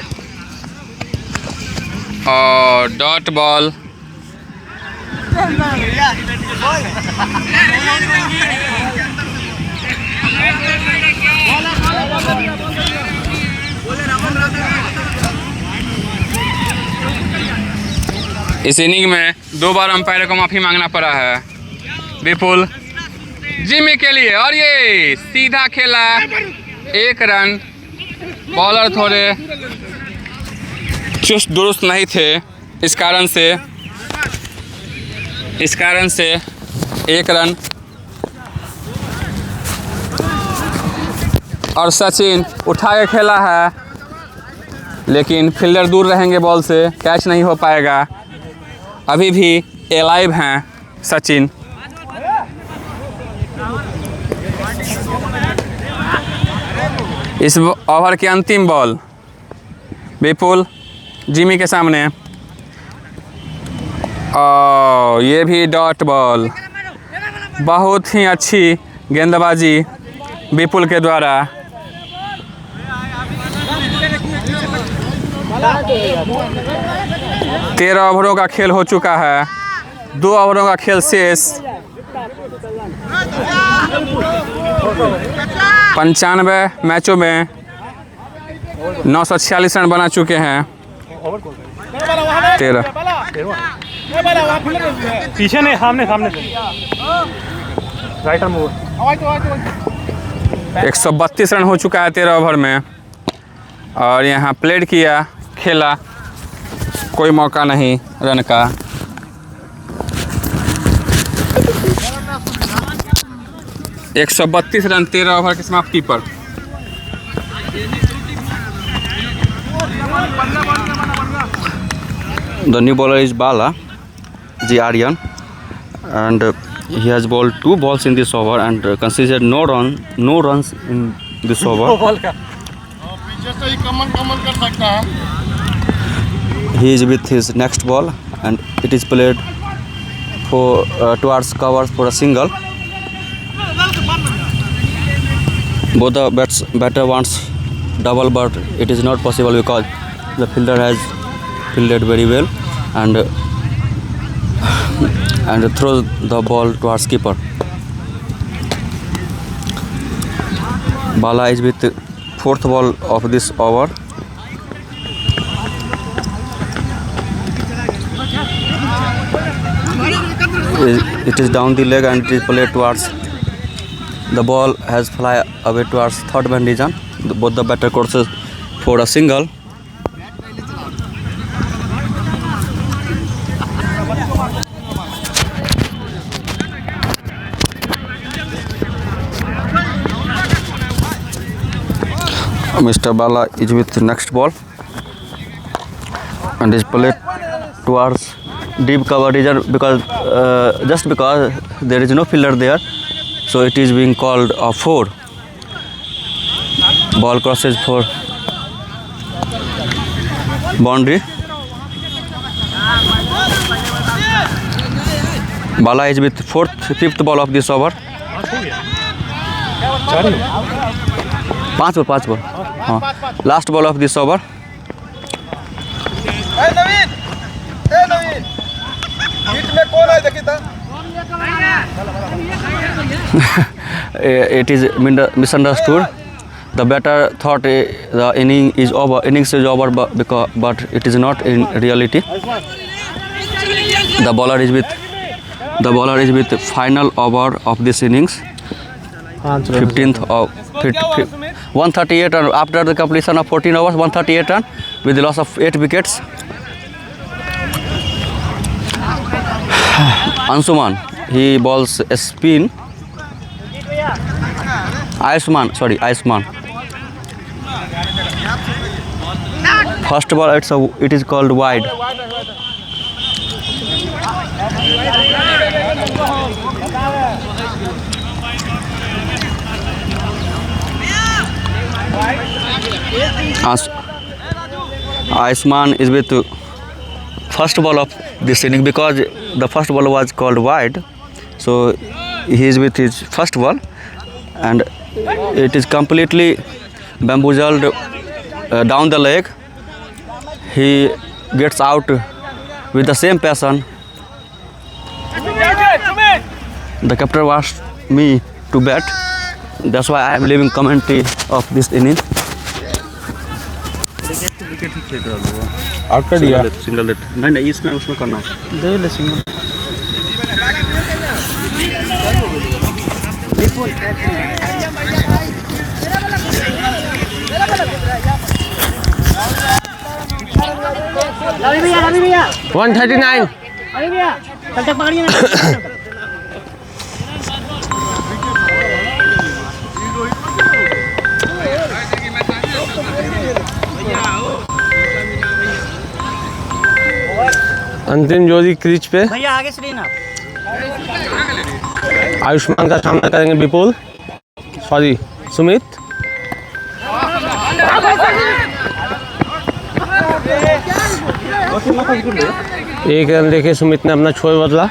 और डॉट बॉल। इस इनिंग में 2 बार अंपायर को माफ़ी मांगना पड़ा है विपुल जिमी के लिए। और ये सीधा खेला, 1 रन। बॉलर थोड़े चुस्त दुरुस्त नहीं थे, इस कारण से 1 रन। और सचिन उठा के खेला है लेकिन फील्डर दूर रहेंगे बॉल से, कैच नहीं हो पाएगा। अभी भी एलाइव हैं सचिन। इस ओवर की अंतिम बॉल विपुल जिमी के सामने और ये भी डॉट बॉल। बहुत ही अच्छी गेंदबाजी विपुल के द्वारा। तेरह ओवरों का खेल हो चुका है, 2 ओवरों का खेल शेष। 95 मैचों में 946 रन बना चुके हैं। 13 पीछे नहीं, सामने से राइट आर्म ओवर। 132 रन हो चुका है 13 ओवर में। और यहाँ प्लेड किया, खेला, कोई मौका नहीं रन का। – 132 रन 13 ओवर की समाप्ति पर। The new bowler is Bala G. Aryan, and He has bowled 2 balls in this over and considered no runs in this over. He is with his next ball and it is played for towards covers for a single. Both the batter wants double, but it is not possible because the fielder has fielded very well and throws the ball towards keeper. Bala is with 4th ball of this over. It is down the leg and it is played towards. The ball has fly away towards 3rd man region. Both the batter courses for a single. Mr. Bala is with the next ball and is played towards deep cover region because just because there is no fielder there, so it is being called a 4. Ball crosses for boundary. Bala is with 5th ball of this over. 5 ball. Last ball of this over. It is misunderstood. The batter thought the innings is over, but it is not in reality. The bowler is with the final over of this innings. 15th of 138 run after the completion of 14 overs, 138 run with the loss of 8 wickets. Ansuman, he bowls a spin. Ayushman. First ball, it is called wide. Ayushman is with first ball of this inning because the first ball was called wide, so he is with his first ball and it is completely bamboozled down the leg. He gets out with the same passion. The captain asked me to bat. That's why I am leaving commentary of this inning. Out कर दिया single late नहीं इसमें उसमें करना दे ले single Ravi भैया 139 रवि भैया कल तक पकड़िए ना अंतिम जोड़ी क्रीज पे भैया आगे से ना आयुष्मान का सामना करेंगे विपुल सुमित। एक रन लेके सुमित ने अपना छोर बदला।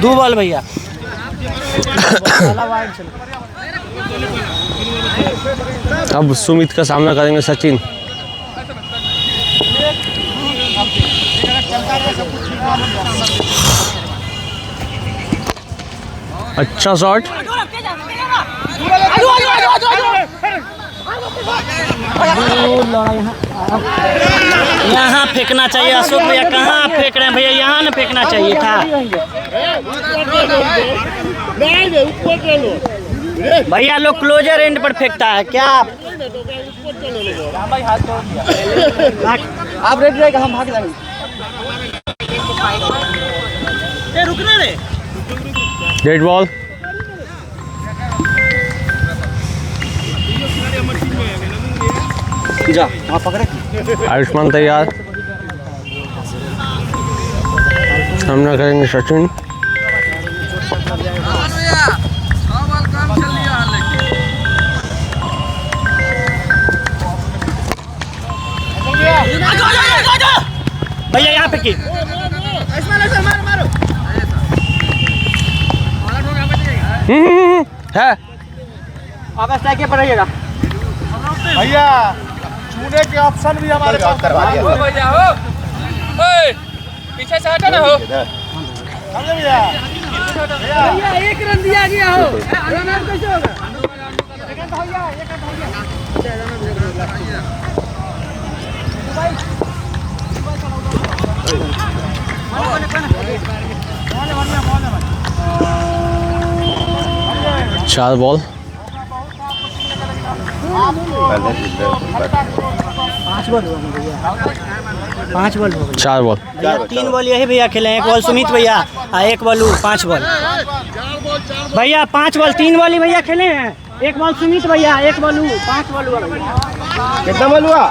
2 बॉल भैया अब सुमित का सामना करेंगे सचिन। अच्छा शॉट यहाँ फेंकना चाहिए अशोक भैया, कहाँ फेंक रहे हैं भैया, यहाँ ना फेंकना चाहिए था भैया। लोग क्लोजर एंड पर फेंकता है क्या? आप रेडी रहेगा, हम भाग जाएंगे। रुकना रे डेड बॉल। जा वहाँ पकड़े। आयुष्मान तैयार। सामना करेंगे सचिन। भैया यहाँ पे की है आप स्ट्राइक पर रहिएगा। भैया छूने के ऑप्शन भी हमारे पास करवा दिया। पीछे से हटा ना हो। समझे भैया? भैया एक रन दिया गया हो, रन कैसे होगा? चार बॉल। पाँच बॉल हो गए। चार बॉल। भैया 3 बॉल यही भैया खेले, 1 बॉल सुमित भैया और 1 बॉल 5 बॉल। भैया 5 बॉल 3 बॉल ही भैया खेले हैं, 1 बॉल सुमित भैया 1 बॉल 5 बॉल हुआ भैया। कितना बॉल हुआ?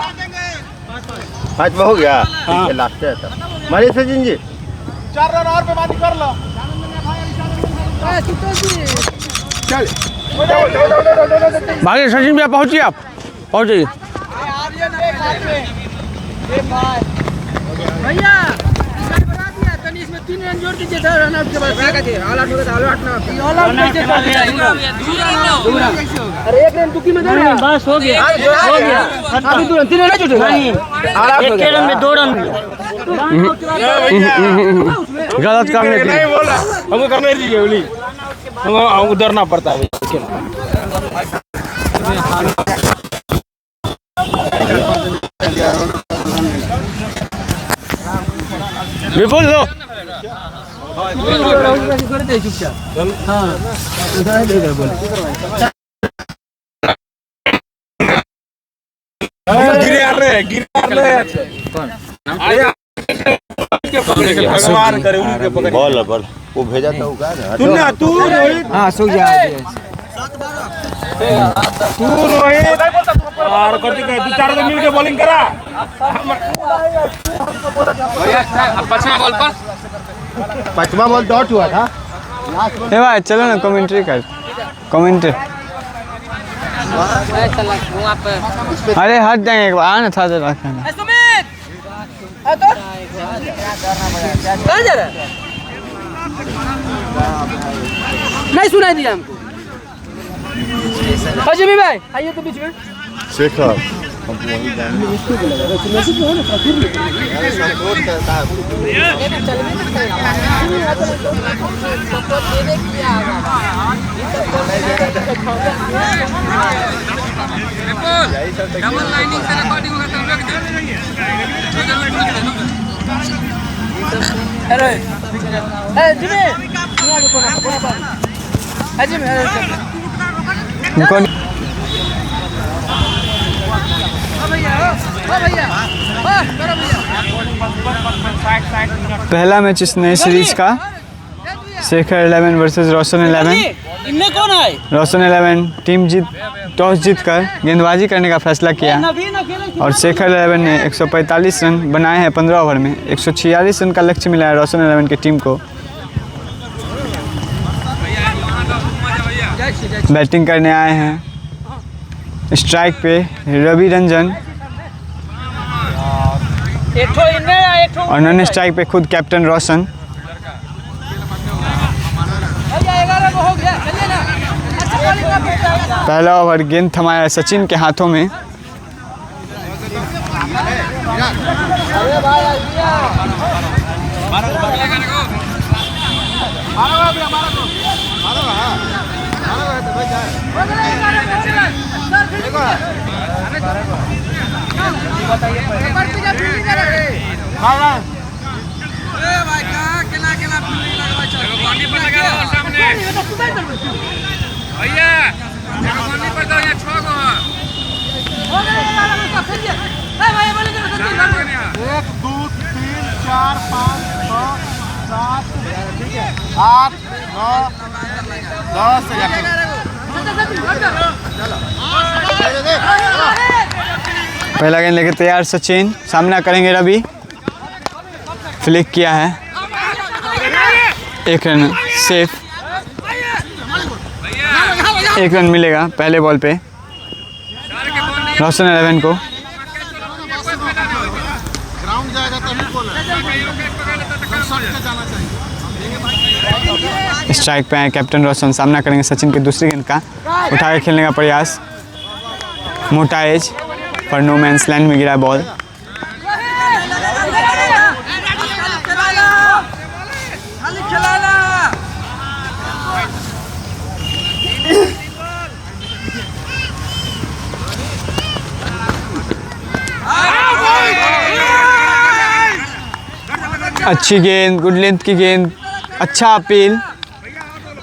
5 हो गया। हाँ। लास्ट है तब मारिए सचिन जी। 4 रन और बेमानी कर लो। चल भागे सचिन भैया, पहुंचिए आप, पहुंचिए। भैया बना दिया, तनी इसमें 3 रन जोड़ दीजिए था, रन आउट के बाद क्या कहते हैं? ऑल आउट हो गया, ऑल आउट ना ऑल आउट कैसे कर दिया? अरे 1 रन तुकी में दो ना, बस हो गया, हो गया। अभी 2 रन 3 रन जुटे नहीं, एक रन में 2 रन। गलत करने के लिए हमको करने दीजिए बोली, हमको डरना पड़ता है। विपुल लो। भगवान करे उनके पकड़। बॉल बॉल वो भेजा था होगा तू ना तू रोहित। हां सो गया तू रोहित और करती है 2-4 तो मिल के बॉलिंग करा। पांचवा बॉल डॉट हुआ था। ए भाई चलो ना, कमेंट्री कर, कमेंट्री। अरे हट जाएंगे एक बार, आना था जरा रखना। सुमित आ तो कहां जा रहा है? नहीं सुनाई दिया हमको। अजमी भाई आइए तो बीच में। शेखर डबल लाइनिंग से रिकॉर्डिंग होगा तब रख दे। अरे ए जिमी यहाँ को कोना बात अजमी कौन पहला मैच इस नए सीरीज का शेखर 11 वर्सेस रोशन 11। इनमें कौन है? रोशन 11 टीम टॉस जीतकर गेंदबाजी करने का फैसला किया और शेखर 11 ने 145 रन बनाए हैं 15 ओवर में। 146 रन का लक्ष्य मिला है रोशन 11 की टीम को। बैटिंग करने आए हैं स्ट्राइक पे रवि रंजन और नॉन स्ट्राइक पे खुद कैप्टन रोशन। पहला ओवर गेंद थमाया सचिन के हाथों में। भैया पानी पर दो, 6 गो 1 2 3 4 5 6 7 8 9 10 पहला गेंद लेकर तैयार सचिन, सामना करेंगे रवि। फ्लिक किया है 1 रन सेफ, 1 रन मिलेगा पहले बॉल पे रोशन 11 को। ग्राउंड जाएगा तभी बोला जाना चाहिए। स्ट्राइक पे आए कैप्टन रोशन, सामना करेंगे सचिन की दूसरी गेंद का, उठा के खेलने का प्रयास, मोटा as per no man's land में गिरा बॉल। अच्छी गेंद, गुड लेंथ की गेंद, अच्छा अपील,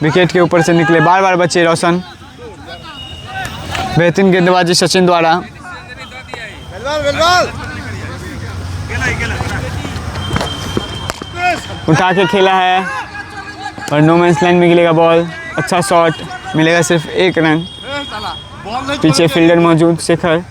विकेट के ऊपर से निकले, बार बार बचे रोशन। बेहतरीन गेंदबाजी सचिन द्वारा। उठा के खेला है और नो मैंस लाइन में गिरेगा बॉल। अच्छा शॉट, मिलेगा सिर्फ 1 रन। पीछे फील्डर मौजूद शेखर।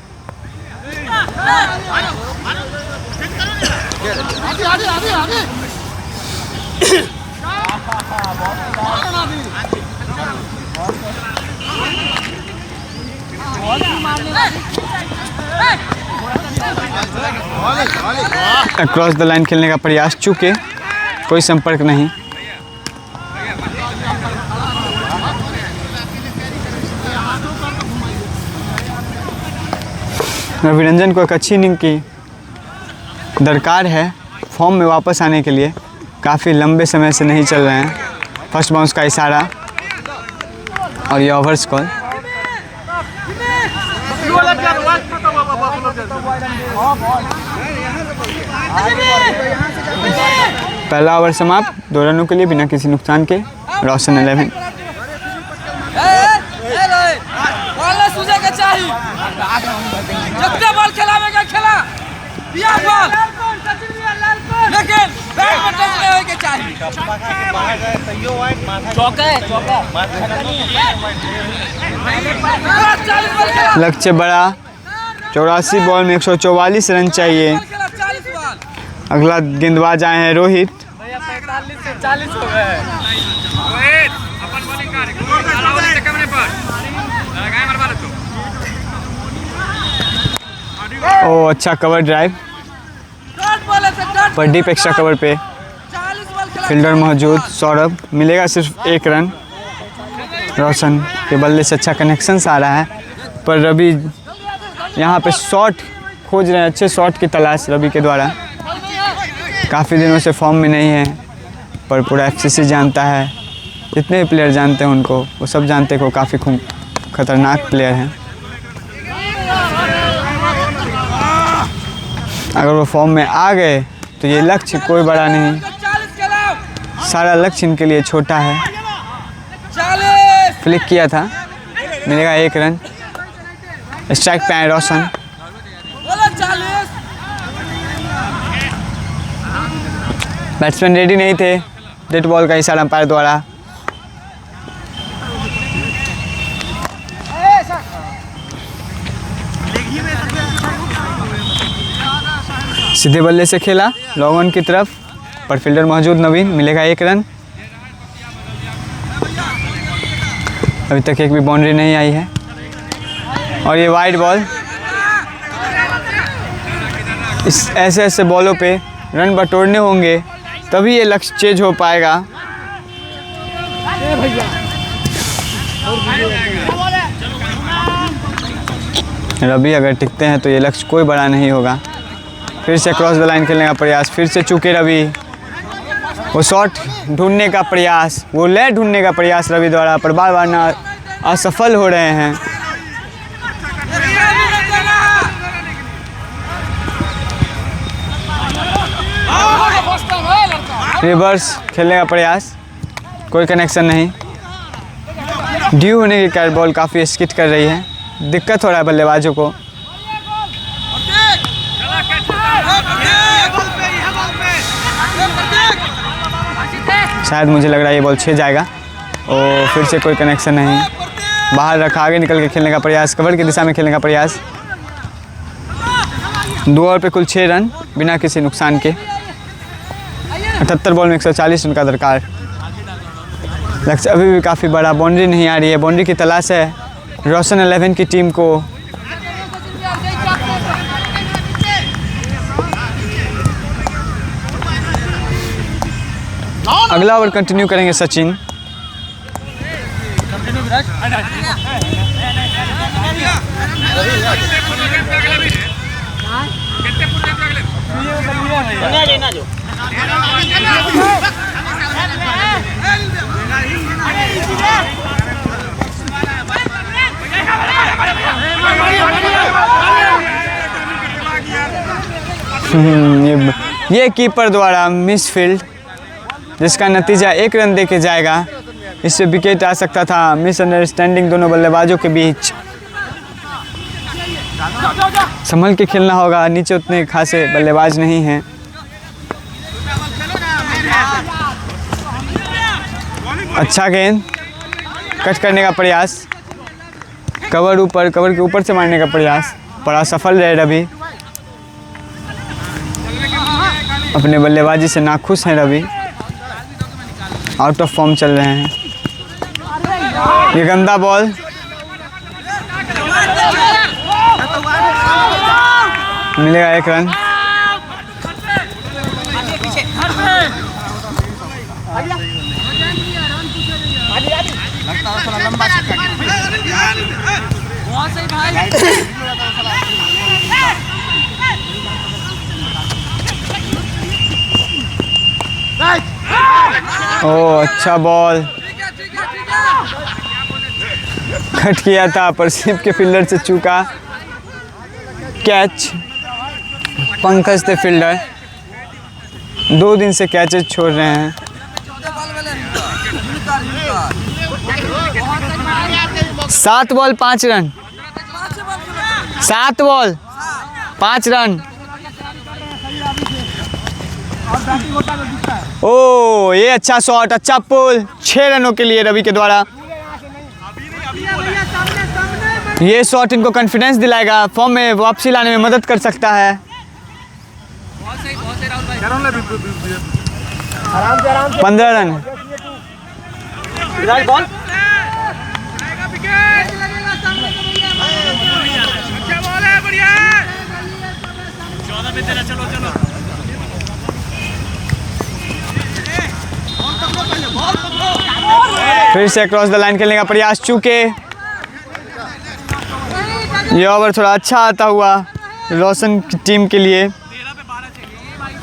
अक्रॉस द लाइन खेलने का प्रयास, चूके कोई संपर्क नहीं। रविरंजन को एक अच्छी इनिंग की दरकार है फॉर्म में वापस आने के लिए, काफ़ी लंबे समय से नहीं चल रहे हैं। फर्स्ट बाउंस का इशारा और ये ओवर्स कॉल। पहला ओवर समाप्त, 2 रनों के लिए बिना किसी नुकसान के रोशन 11। बॉल खेलावेगा खेला दिया बॉल, लेकिन बैट में टच नहीं होके चाहिए। चौका है, चौका। लक्ष्य बड़ा, 84 बॉल में 144 रन चाहिए। अगला गेंदबाज आए हैं रोहित। 45 से 40 हो गए। रोहित अपन बॉलिंग कर, से कैमरे पर लगाए मार मारो तो। ओ अच्छा कवर ड्राइव पर डीप एक्स्ट्रा कवर पे फील्डर मौजूद सौरभ, मिलेगा सिर्फ 1 रन। रोशन के बल्ले से अच्छा कनेक्शन आ रहा है, पर रवि यहाँ पे शॉट खोज रहे हैं, अच्छे शॉट की तलाश रवि के द्वारा। काफ़ी दिनों से फॉर्म में नहीं है, पर पूरा FCC जानता है, जितने भी प्लेयर जानते हैं उनको, वो सब जानते हैं कि वो काफ़ी खतरनाक प्लेयर हैं। अगर वो फॉर्म में आ गए तो ये लक्ष्य कोई बड़ा नहीं, सारा लक्ष्य इनके लिए छोटा है। फ्लिक किया था, मिलेगा 1 रन। स्ट्राइक पे आए रोशन। बैट्समैन रेडी नहीं थे, डेड बॉल का इशारा अंपायर द्वारा। सीधे बल्ले से खेला लॉन्ग ऑन की तरफ, पर फील्डर मौजूद नवीन, मिलेगा 1 रन। अभी तक एक भी बाउंड्री नहीं आई है और ये वाइड बॉल। इस ऐसे बॉलों पे रन बटोरने होंगे तभी ये लक्ष्य चेज हो पाएगा। रवि अगर टिकते हैं तो ये लक्ष्य कोई बड़ा नहीं होगा। फिर से क्रॉस द लाइन खेलने का प्रयास, फिर से चूके रवि। वो शॉट ढूंढने का प्रयास, वो ले ढूंढने का प्रयास रवि द्वारा, पर बार बार ना असफल हो रहे हैं। रिवर्स खेलने का प्रयास, कोई कनेक्शन नहीं। ड्यू होने के कारण बॉल काफ़ी स्किट कर रही है, दिक्कत हो रहा है बल्लेबाजों को। शायद मुझे लग रहा है ये बॉल 6 जाएगा और फिर से कोई कनेक्शन नहीं। बाहर रखा, आगे निकल के खेलने का प्रयास, कवर की दिशा में खेलने का प्रयास। 2 ओवर पे कुल 6 रन बिना किसी नुकसान के। 78 बॉल में 140 रन का दरकार। लक्ष्य अभी भी काफ़ी बड़ा, बाउंड्री नहीं आ रही है, बाउंड्री की तलाश है रोशन 11 की टीम को। अगला ओवर कंटिन्यू करेंगे सचिन। ये कीपर द्वारा मिस फील्ड, जिसका नतीजा 1 रन देके जाएगा। इससे विकेट आ सकता था। मिसअंडरस्टैंडिंग दोनों बल्लेबाजों के बीच। संभल के खेलना होगा, नीचे उतने खासे बल्लेबाज नहीं हैं। अच्छा गेंद, कट करने का प्रयास, कवर के ऊपर से मारने का प्रयास, पर असफल रहे रवि। अपने बल्लेबाजी से नाखुश हैं रवि, आउट ऑफ फॉर्म चल रहे हैं। ये गंदा बॉल, मिलेगा 1 रन। ओह अच्छा बॉल, कट किया था पर सिर्फ के फील्डर से चूका। कैच, पंकज थे फील्डर, 2 दिन से कैचेस छोड़ रहे हैं। 7 बॉल 5 रन, 7 बॉल 5 रन। ओ ये अच्छा शॉट, अच्छा पुल, 6 रनों के लिए रवि के द्वारा। ये शॉट इनको कॉन्फिडेंस दिलाएगा, फॉर्म में वापसी लाने में मदद कर सकता है। 15 रन। फिर से क्रॉस द लाइन खेलने का प्रयास, चूके ये ओवर थोड़ा अच्छा आता हुआ रोशन की टीम के लिए।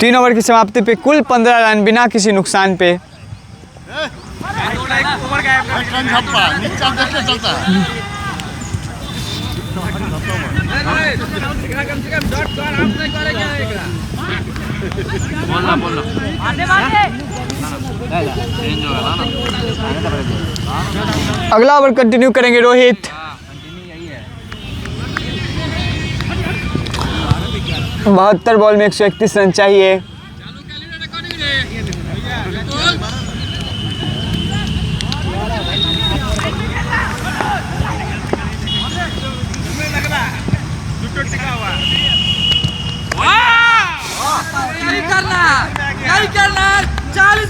3 ओवर की समाप्ति पे कुल 15 रन बिना किसी नुकसान पे। अगला ओवर कंटिन्यू करेंगे रोहित। बहत्तर बॉल में 131 रन चाहिए।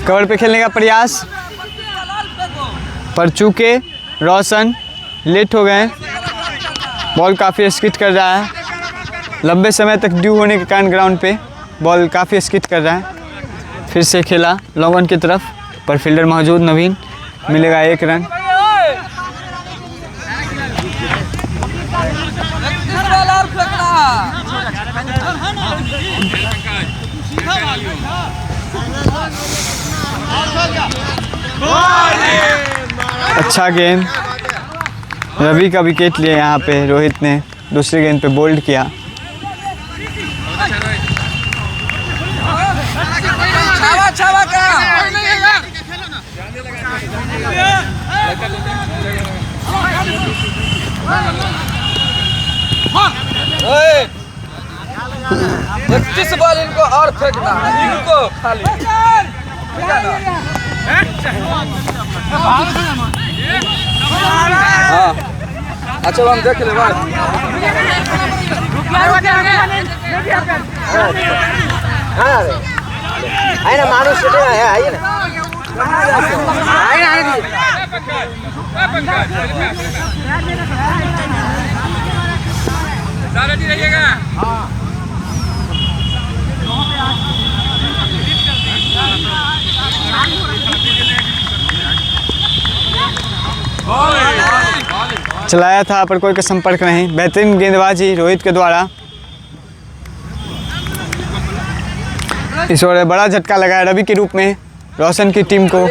कवर पे खेलने का प्रयास, पर चूके रोशन लेट हो गए। बॉल काफ़ी स्किट कर रहा है, लंबे समय तक ड्यू होने के कारण ग्राउंड पे बॉल काफ़ी स्किट कर रहा है। फिर से खेला लॉन्ग ऑन की तरफ, पर फील्डर मौजूद नवीन, मिलेगा 1 रन। अच्छा गेंद, रवि का विकेट लिया यहाँ पे रोहित ने, दूसरी गेंद पे बोल्ड किया। किस बॉल इनको और फेंकना है, इनको खाली हाँ। अच्छा हम देख ले भाई, मानुष है ना। रेडी रहिएगा। चलाया था पर कोई का संपर्क नहीं। बेहतरीन गेंदबाजी रोहित के द्वारा। इस ओवर बड़ा झटका लगा है रवि के रूप में रोशन की टीम को।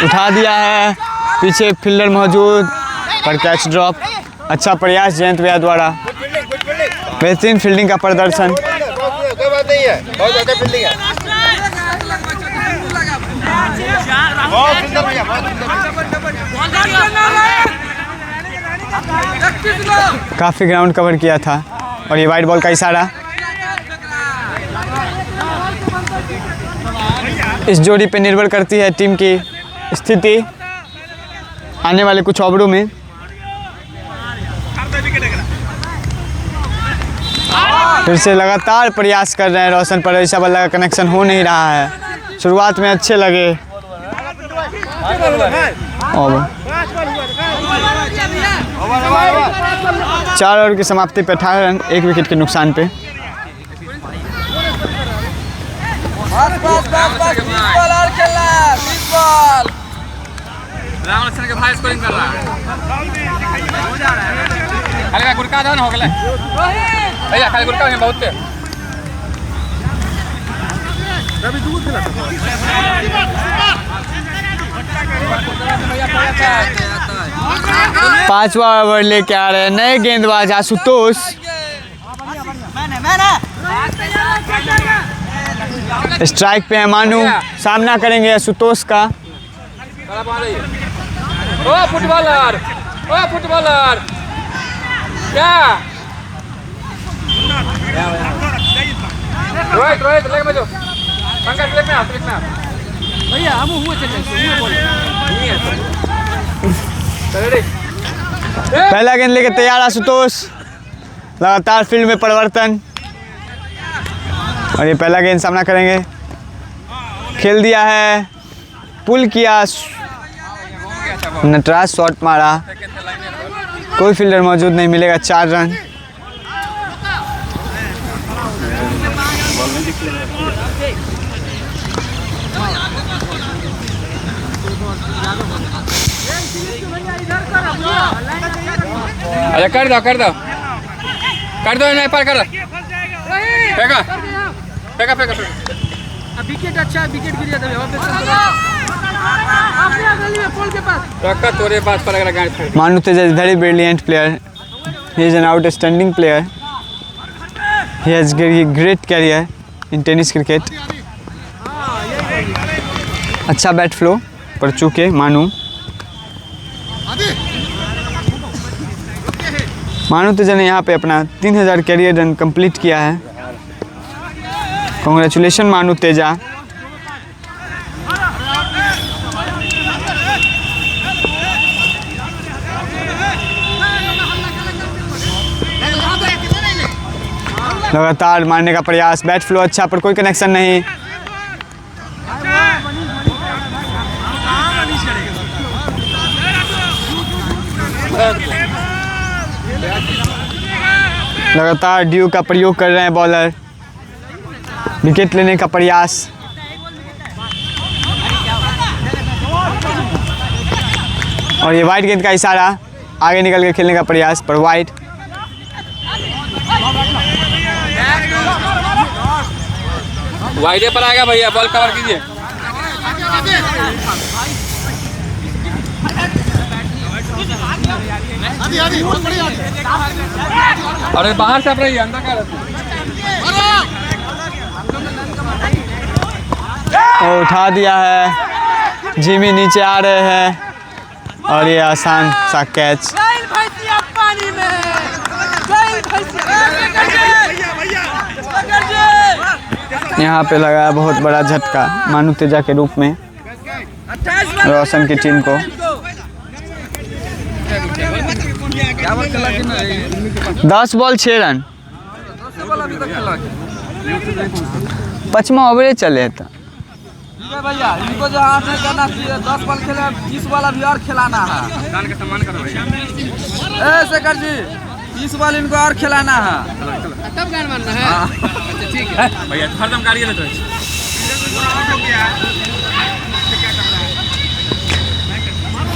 उठा दिया है, पीछे फील्डर मौजूद पर कैच ड्रॉप। अच्छा प्रयास जयंत भैया द्वारा। बेहतरीन फील्डिंग का प्रदर्शन। कोई बात नहीं है, बहुत अच्छा फील्डिंग है। बहुत सुंदर भैया, बहुत सुंदर। काफ़ी ग्राउंड कवर किया था और ये वाइड बॉल का इशारा। इस जोड़ी पे निर्भर करती है टीम की स्थिति आने वाले कुछ ओवरों में। फिर से लगातार प्रयास कर रहे हैं रोशन पर। ऐसा बल्ला का कनेक्शन हो नहीं रहा है। शुरुआत में अच्छे लगे। ओवर 4 ओवर की समाप्ति पे 18 रन 1 विकेट के नुकसान पे। रामलक्ष्मण के भाई स्कोरिंग कर रहा है। खाली का गुरका दो ना हो गया भैया, खाली गुरका है बहुत। पांचवा ओवर लेके आ रहे हैं नए गेंदबाज आशुतोष। स्ट्राइक पे है मानू, सामना करेंगे आशुतोष का। ओ फुटबॉलर, ओ फुटबॉलर क्या रोहित रोहित लेके मजो पंकज लेके में आ भैया। हम हुए चले बोले पहला गेंद लेके तैयार आशुतोष। लगातार फील्ड में परिवर्तन और ये पहला गेंद सामना करेंगे। खेल दिया है, पुल किया, नटराज शॉट मारा, कोई फील्डर मौजूद नहीं, मिलेगा 4 रन। अरे कर दो कर दो कर दो, नहीं पर कर फेंका फेंका फेंका। विकेट अच्छा, विकेट गिर जाता है तोरे पास पर अगर गाड़ी। Manu Tej is very brilliant player. He is an outstanding player. He has great career in tennis cricket. अच्छा बैट फ्लो पर चूके मानू तेजा ने यहाँ पे अपना 3000 कैरियर रन कंप्लीट किया है। कॉन्ग्रेचुलेशन मानू तेजा। लगातार मारने का प्रयास, बैट फ्लो अच्छा पर कोई कनेक्शन नहीं। लगातार ड्यू का प्रयोग कर रहे हैं बॉलर। विकेट लेने का प्रयास। और ये वाइड गेंद का इशारा, आगे निकल के खेलने का प्रयास पर वाइड। वाइडे पर आएगा भैया, बॉल कवर कीजिए। अरे बाहर से आप रही अंदर का उठा दिया है। जिमी नीचे आ रहे हैं और ये आसान सा कैच। यहाँ पे लगा बहुत बड़ा झटका मानू तेजा के रूप में रोशन की टीम को। 10 बॉल 6 रन। पचमा ओवरे चले था। भैया इनको जो हाथ में करना चाहिए 10 बॉल खेले 20 बॉल अभी और खिलाना है। दान का सम्मान करो भैया। शेखर जी 20 बॉल इनको और खिलाना है। तब गान मारना है। अच्छा ठीक है भैया हरदम गाड़ी लेते हैं।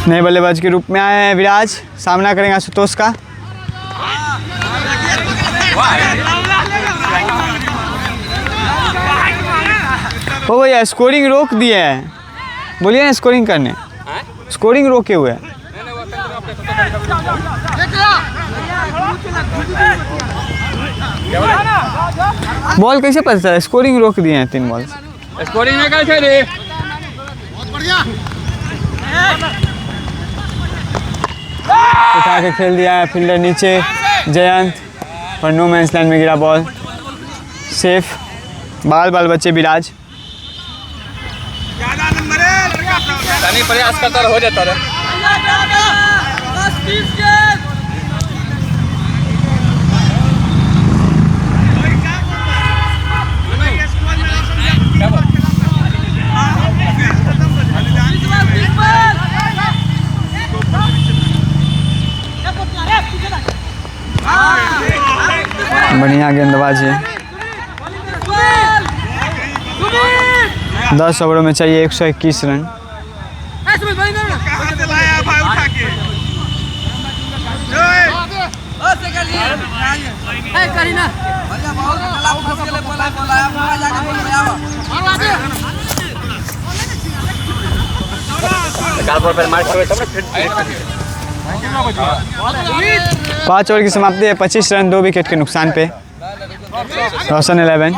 नए बल्लेबाज के रूप में आए हैं विराज, सामना करेंगे आशुतोष का। ओ भैया स्कोरिंग रोक दिए हैं, बोलिए ना स्कोरिंग करने। स्कोरिंग रोके हुए हैं। बॉल कैसे पता चला? स्कोरिंग रोक दिए हैं 3 बॉल। स्कोरिंग में कैसे रे? उठा के खेल दिया है फील्डर नीचे जयंत, पर नो मैंस लैंड में गिरा बॉल। सेफ, बाल बच्चे विराज। प्रयास करता हो जाता है। बढ़िया गेंदबाजी। 10 ओवरों में चाहिए 121 रन। पाँच ओवर की समाप्ति है, 25 रन 2 विकेट के नुकसान पे। रोशन 11।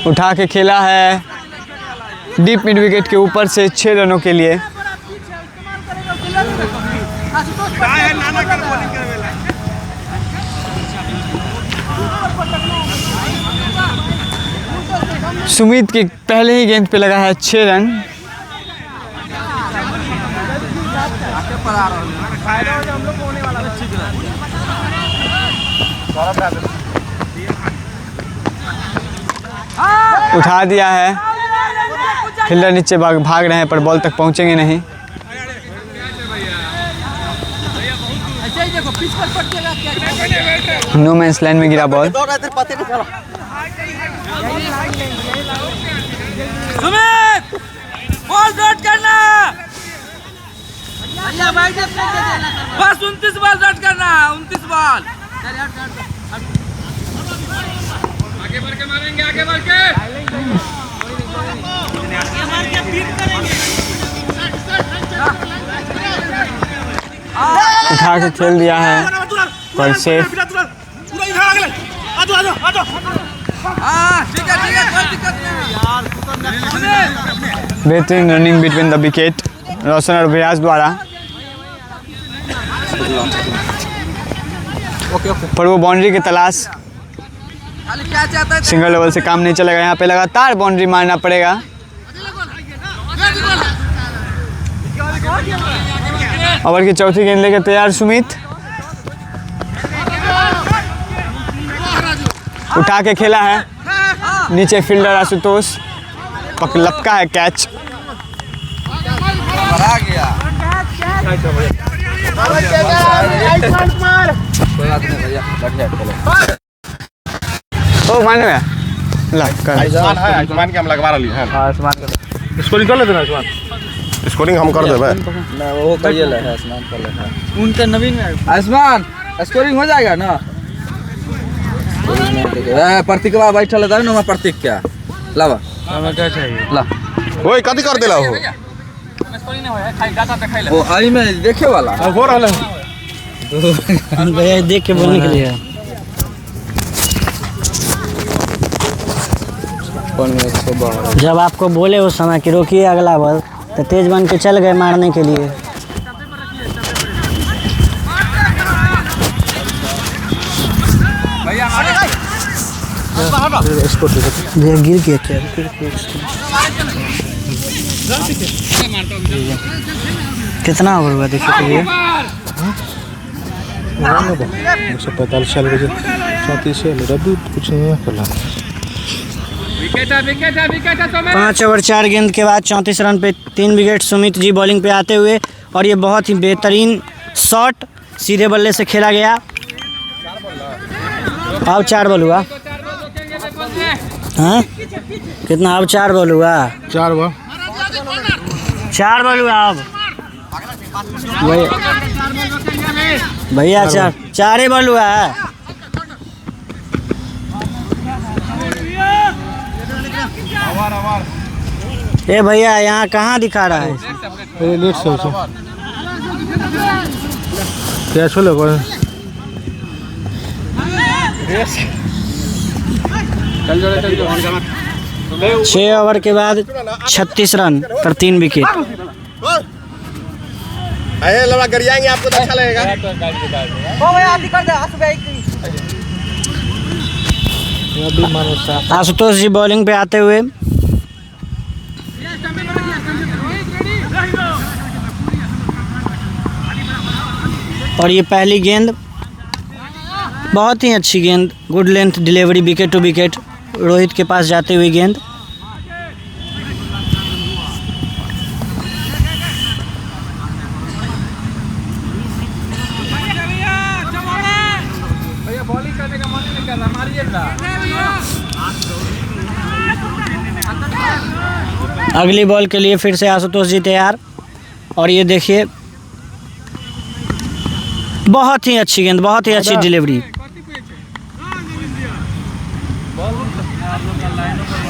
उठा के खेला है डीप मिड विकेट के ऊपर से 6 रनों के लिए। सुमित के पहले ही गेंद पे लगा है 6 रन। उठा दिया है, फील्डर नीचे भाग रहे हैं पर बॉल तक पहुंचेंगे नहीं। नो मैंस लैंड में गिरा बॉल। सुमित बॉल डॉट करना, बस 29 बॉल डॉट करना, 29 बॉल। आगे बढ़ के मारेंगे, आगे बढ़ के उठा के खेल दिया है पर सेफ। बेहतरीन रनिंग बिटवीन द विकेट रोशन और विराज द्वारा, पर वो बाउंड्री की तलाश। सिंगल लेवल से काम नहीं चलेगा, यहाँ पे लगातार बाउंड्री मारना पड़ेगा। ओवर की चौथी गेंद लेकर तैयार सुमित। उठा के खेला है, नीचे फील्डर आशुतोष लपका है कैच। ओ माने में ला कर आयुष्मान है, आयुष्मान के हम लगवा रही हैं। आयुष्मान कर स्कोरिंग कर लेते ना आयुष्मान। स्कोरिंग हम कर देबे। ना वो करिए ले आयुष्मान कर लेता है। उनका नवीन में आयुष्मान स्कोरिंग हो जाएगा ना? प्रतीक बा बैठल है ना, प्रतीक क्या लावा क्या चाहिए? ला ओए कथी कर देला हो? वो आई में देखे वाला हो रहा है भैया देख के बोलने के लिए। जब आपको बोले उस समय कि रोकिए अगला बॉल तो तेज बन के चल गए मारने के लिए। भैया गिर गया क्या? कितना ओवर हुआ देखिए तो भैया? 145 साल के 34 है रवि कुछ नहीं है कल 5 ओवर 4 गेंद के बाद 34 रन पे 3 विकेट। सुमित जी बॉलिंग पे आते हुए और ये बहुत ही बेहतरीन शॉट सीधे बल्ले से खेला गया। अब 4 बॉल हुआ। हाँ कितना? अब 4 बॉल हुआ। 4 बॉल 4 बॉल हुआ अब भैया 4 बॉल हुआ है। ए भैया यहाँ कहाँ दिखा रहा है? अरे लेट से क्या चलो 6 ओवर के बाद 36 रन पर 3 विकेट। अरे लड़ा गरियाएंगे आपको तो अच्छा लगेगा। आशुतोष जी बॉलिंग पे आते हुए और ये पहली गेंद बहुत ही अच्छी गेंद, good length delivery, wicket to wicket. Rohit के पास जाते हुए गेंद। अगली बॉल के लिए फिर से आशुतोष जी तैयार और ये देखिए बहुत ही अच्छी गेंद, बहुत ही अच्छी डिलीवरी।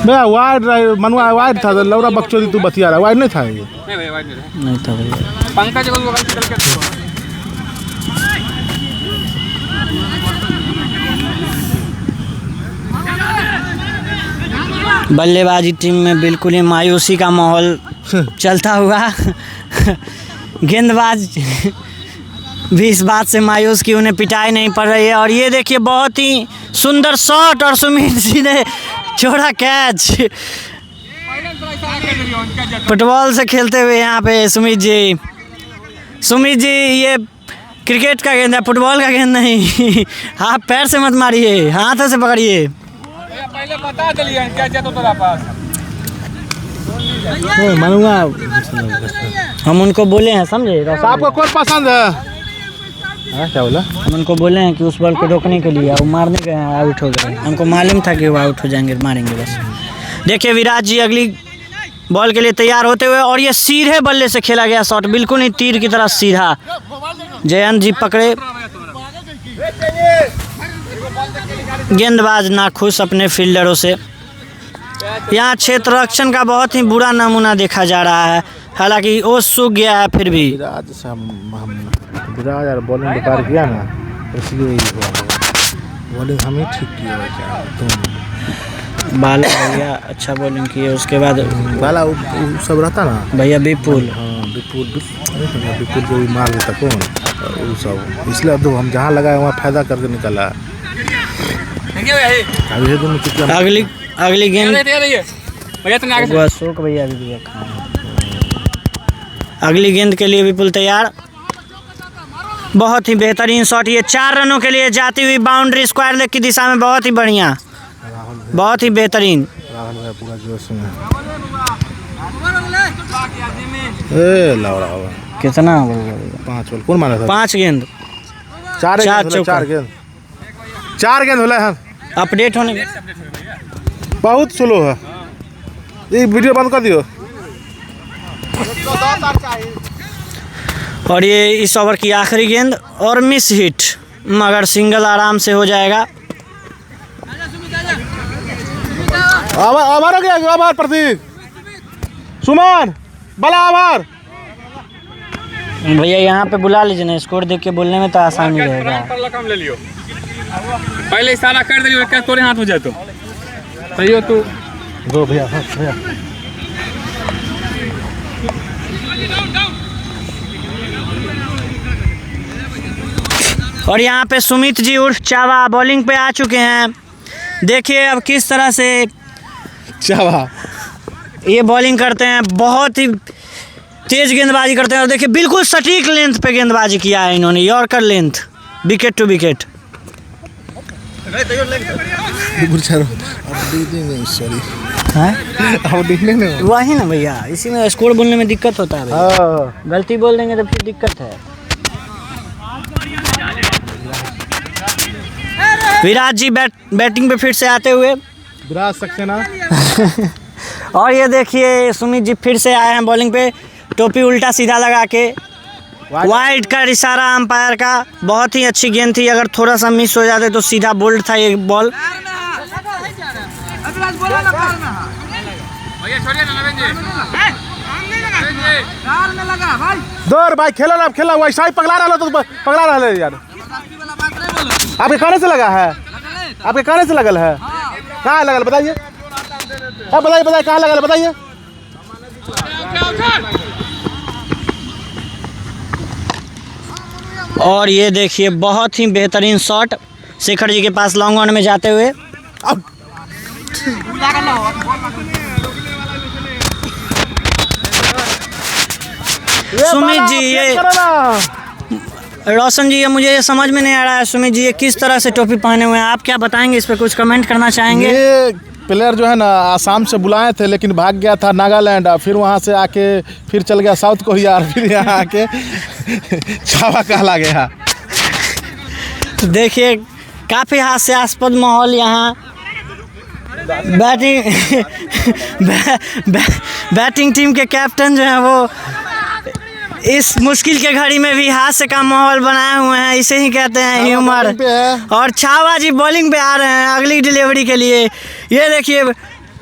मैं वाइड मनुआ वाइड था लौरा बक्चोदी तू बतिया रहा वाइड नहीं था ये नहीं था भैया। पंकज को निकल के बल्लेबाजी टीम में बिल्कुल ही मायूसी का माहौल चलता हुआ। गेंदबाज भी इस बात से मायूस कि उन्हें पिटाई नहीं पड़ रही है। और ये देखिए बहुत ही सुंदर शॉट और सुमित जी ने छोड़ा कैच। फुटबॉल से खेलते हुए यहाँ पे सुमित जी ये क्रिकेट का गेंद है, फुटबॉल का गेंद नहीं। आप पैर से मत मारिए, हाथों से पकड़िए। पहले बता दिलिए क्या चाहिए तो तेरा पास। मनुआ हम उनको बोले हैं, समझे? आपको कौन पसंद है? हाँ क्या बोला? हम उनको बोले हैं कि उस बॉल को रोकने के लिए, वो मारने गए हैं, आउट हो गए। हमको मालूम था कि वो आउट हो जाएंगे, मारेंगे बस। देखिए विराट जी अगली बॉल के लिए तैयार होते हुए और ये सीधे बल्ले से खेला गया शॉट, बिल्कुल ही तीर की तरह सीधा। जयंत जी पकड़े। गेंदबाज नाखुश अपने फील्डरों से। यहाँ क्षेत्र रक्षण का बहुत ही बुरा नमूना देखा जा रहा है। हालांकि वो सूख गया है फिर भी। विराट यार बॉलिंग बेकार किया ना, इसलिए बॉलिंग हम ही ठीक किया क्या तुम। बाला भैया अच्छा बॉलिंग किए, उसके बाद बाला वो सब रहता ना भैया विपुल। हाँ विपुल जो मार देता कौन वो सब, इसलिए अब हम जहाँ लगाए वहाँ फायदा करके निकला। अगली गेंद अशोक भैया भी। अगली गेंद के लिए विपुल तैयार। बहुत ही बेहतरीन शॉट, ये 4 रनों के लिए जाती हुई बाउंड्री स्क्वायर लेग की दिशा में। बहुत ही बढ़िया, बहुत ही बेहतरीन। पूरा जोश में ए लौड़ा कितना 5 बॉल कौन मारा था? 5 गेंद 4 गेंद होला है। अपडेट होने में बहुत स्लो है। ये वीडियो बंद कर दियो। और ये इस ओवर की आखिरी गेंद और मिस हिट, मगर सिंगल आराम से हो जाएगा। आभार हो गया, आभार प्रतीक सुमन बला आभार। भैया यहाँ पे बुला लीजिए ना, स्कोर देख के बोलने में तो आसानी रहेगा। ले लियो, पहले इशारा कर दियो, क्या तोरे हाथ हो जाए तो सही हो तू। दो भैया भैया और यहाँ पे सुमित जी उर्फ चावा बॉलिंग पे आ चुके हैं। देखिए अब किस तरह से चावा ये बॉलिंग करते हैं, बहुत ही तेज गेंदबाजी करते हैं। और देखिए बिल्कुल सटीक लेंथ पे गेंदबाजी किया है इन्होंने, yorker length, wicket to wicket. वही ना भैया, इसी में स्कोर बोलने में दिक्कत होता है भैया। गलती बोल देंगे तो फिर दिक्कत है। विराट जी बैटिंग पे फिर से आते हुए, विराट सक्सेना। और ये देखिए सुमित जी फिर से आए हैं बॉलिंग पे, टोपी उल्टा सीधा लगा के। वाइड का इशारा अंपायर का, बहुत ही अच्छी गेंद थी, अगर थोड़ा सा मिस हो जाते तो सीधा बोल्ड था ये बॉल। दौड़ भाई खेला ना, खेला वैसा ही पगला रहा तो पगला रहा यार। आपके कहने से लगा है, आपके कहने से लगल है, कहाँ लगल बताइए, बताइए बताइए कहाँ लगल बताइए। और ये देखिए बहुत ही बेहतरीन शॉट शेखर जी के पास लॉन्ग ऑन में जाते हुए। सुमित जी ये रोशन जी, ये मुझे समझ में नहीं आ रहा है सुमित जी ये किस तरह से टोपी पहने हुए हैं, आप क्या बताएंगे इस पर, कुछ कमेंट करना चाहेंगे? ये प्लेयर जो है ना आसाम से बुलाए थे लेकिन भाग गया था नागालैंड, फिर वहाँ से आके फिर चल गया साउथ कोरिया, फिर यहाँ आके चावा कहला गया। देखिए काफ़ी हास्यास्पद माहौल यहाँ। बैटिंग टीम के कैप्टन जो हैं वो इस मुश्किल के घड़ी में भी हास्य का माहौल बनाए हुए हैं, इसे ही कहते हैं ह्यूमर। और छावा जी बॉलिंग पे आ रहे हैं अगली डिलीवरी के लिए। ये देखिए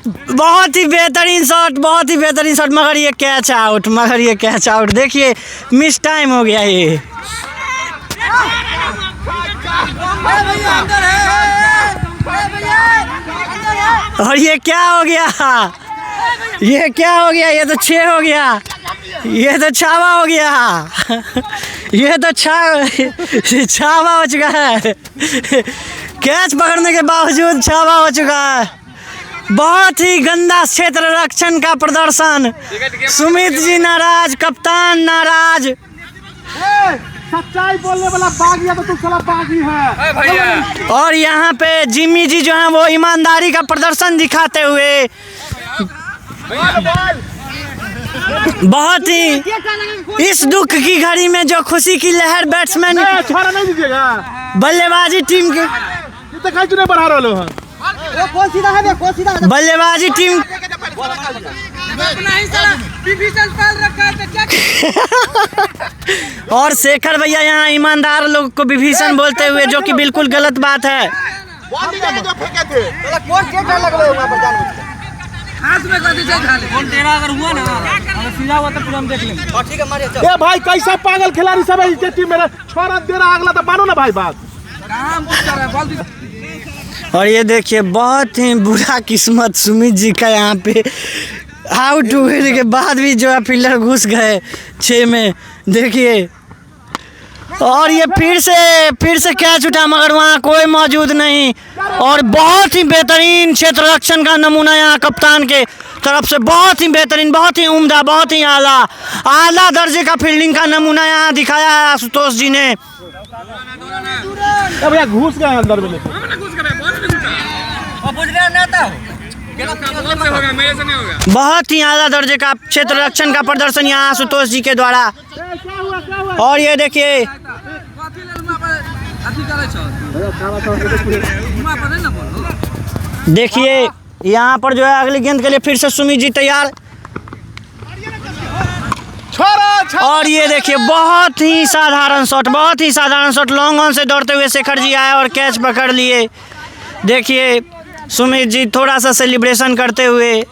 बहुत ही बेहतरीन शॉट, बहुत ही बेहतरीन शॉट, मगर ये कैच आउट, मगर ये कैच आउट। देखिए मिस टाइम हो गया ये। और ये क्या हो गया, ये क्या हो गया, ये तो 6 हो गया, ये तो छावा हो गया, ये तो छावा हो चुका है। कैच पकड़ने के बावजूद छावा हो चुका है। बहुत ही गंदा क्षेत्र रक्षण का प्रदर्शन। सुमित जी नाराज, कप्तान नाराज। सच्चाई बोलने वाला बागी तो तू साला बागी है। और यहाँ पे जिम्मी जी जो हैं वो ईमानदारी का प्रदर्शन दिखाते हुए बहुत ही इस दुख की घड़ी में जो खुशी की लहर बैट्समैन बल्लेबाजी टीम के बल्लेबाजी टीम और शेखर भैया यहाँ ईमानदार लोग को विभीषण बोलते हुए, जो कि बिल्कुल गलत बात है। ए भाई कैसा पागल खिलाड़ी सब है टीम में, छोड़ा दे रहा अगला तो मानो ना भाई बात। और ये देखिए बहुत ही बुरा किस्मत सुमित जी का, यहाँ पे आउट हुए के बाद भी जो है फील्डर घुस गए 6 में। देखिए और ये फिर से कैच उठा मगर वहाँ कोई मौजूद नहीं। और बहुत ही बेहतरीन क्षेत्र रक्षण का नमूना यहाँ कप्तान के तरफ से, बहुत ही बेहतरीन, बहुत ही उम्दा, बहुत ही आला दर्जे का फील्डिंग का नमूना यहाँ दिखाया है आशुतोष जी ने। भैया घुस गए अंदर में, बहुत ही आला दर्जे का क्षेत्र रक्षण का प्रदर्शन यहाँ आशुतोष जी के द्वारा। और ये देखिए देखिए यहाँ पर जो है अगली गेंद के लिए फिर से सुमित जी तैयार। और ये देखिए बहुत ही साधारण शॉट, बहुत ही साधारण शॉट, लॉन्ग ऑन से दौड़ते हुए शेखर जी आए और कैच पकड़ लिए। देखिए सुमित जी थोड़ा सा सेलिब्रेशन करते हुए।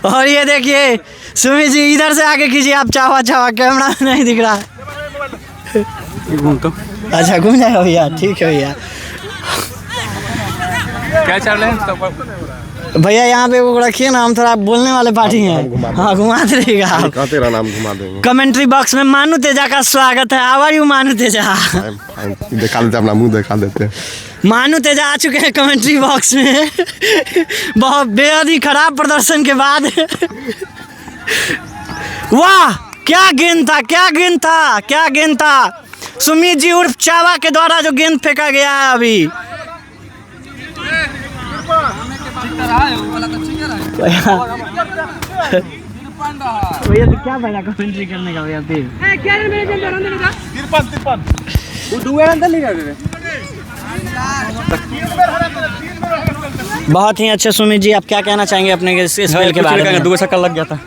और ये देखिए सुमित जी इधर से आगे कीजिए आप, चावा कैमरा में नहीं दिख रहा है। अच्छा घूम जाएगा भैया, ठीक है भैया। क्या चल रहे हैं भैया यहाँ पे वो रखिए ना, हम थोड़ा बोलने वाले पार्टी हैं। हाँ घुमाते रहिएगा आप। तेरा नाम घुमा देंगे। कमेंट्री बॉक्स में मानू तेजा का स्वागत है। हाउ आर यू मानू तेजा? दिखा देते, अपना मुंह दिखा देते। मानू तेजा आ चुके हैं कमेंट्री बॉक्स में बहुत बेहद ही खराब प्रदर्शन के बाद। वाह क्या गेंद था, क्या गेंद था, क्या गेंद था। सुमित जी उर्फ चावा के द्वारा जो गेंद फेंका गया है अभी। भैया तो क्या फायदा कमेंट्री करने का भैया फिर। बहुत ही अच्छे सुमित जी, आप क्या कहना चाहेंगे अपने इस खेल के बारे में? 2 छक्का लग गया था।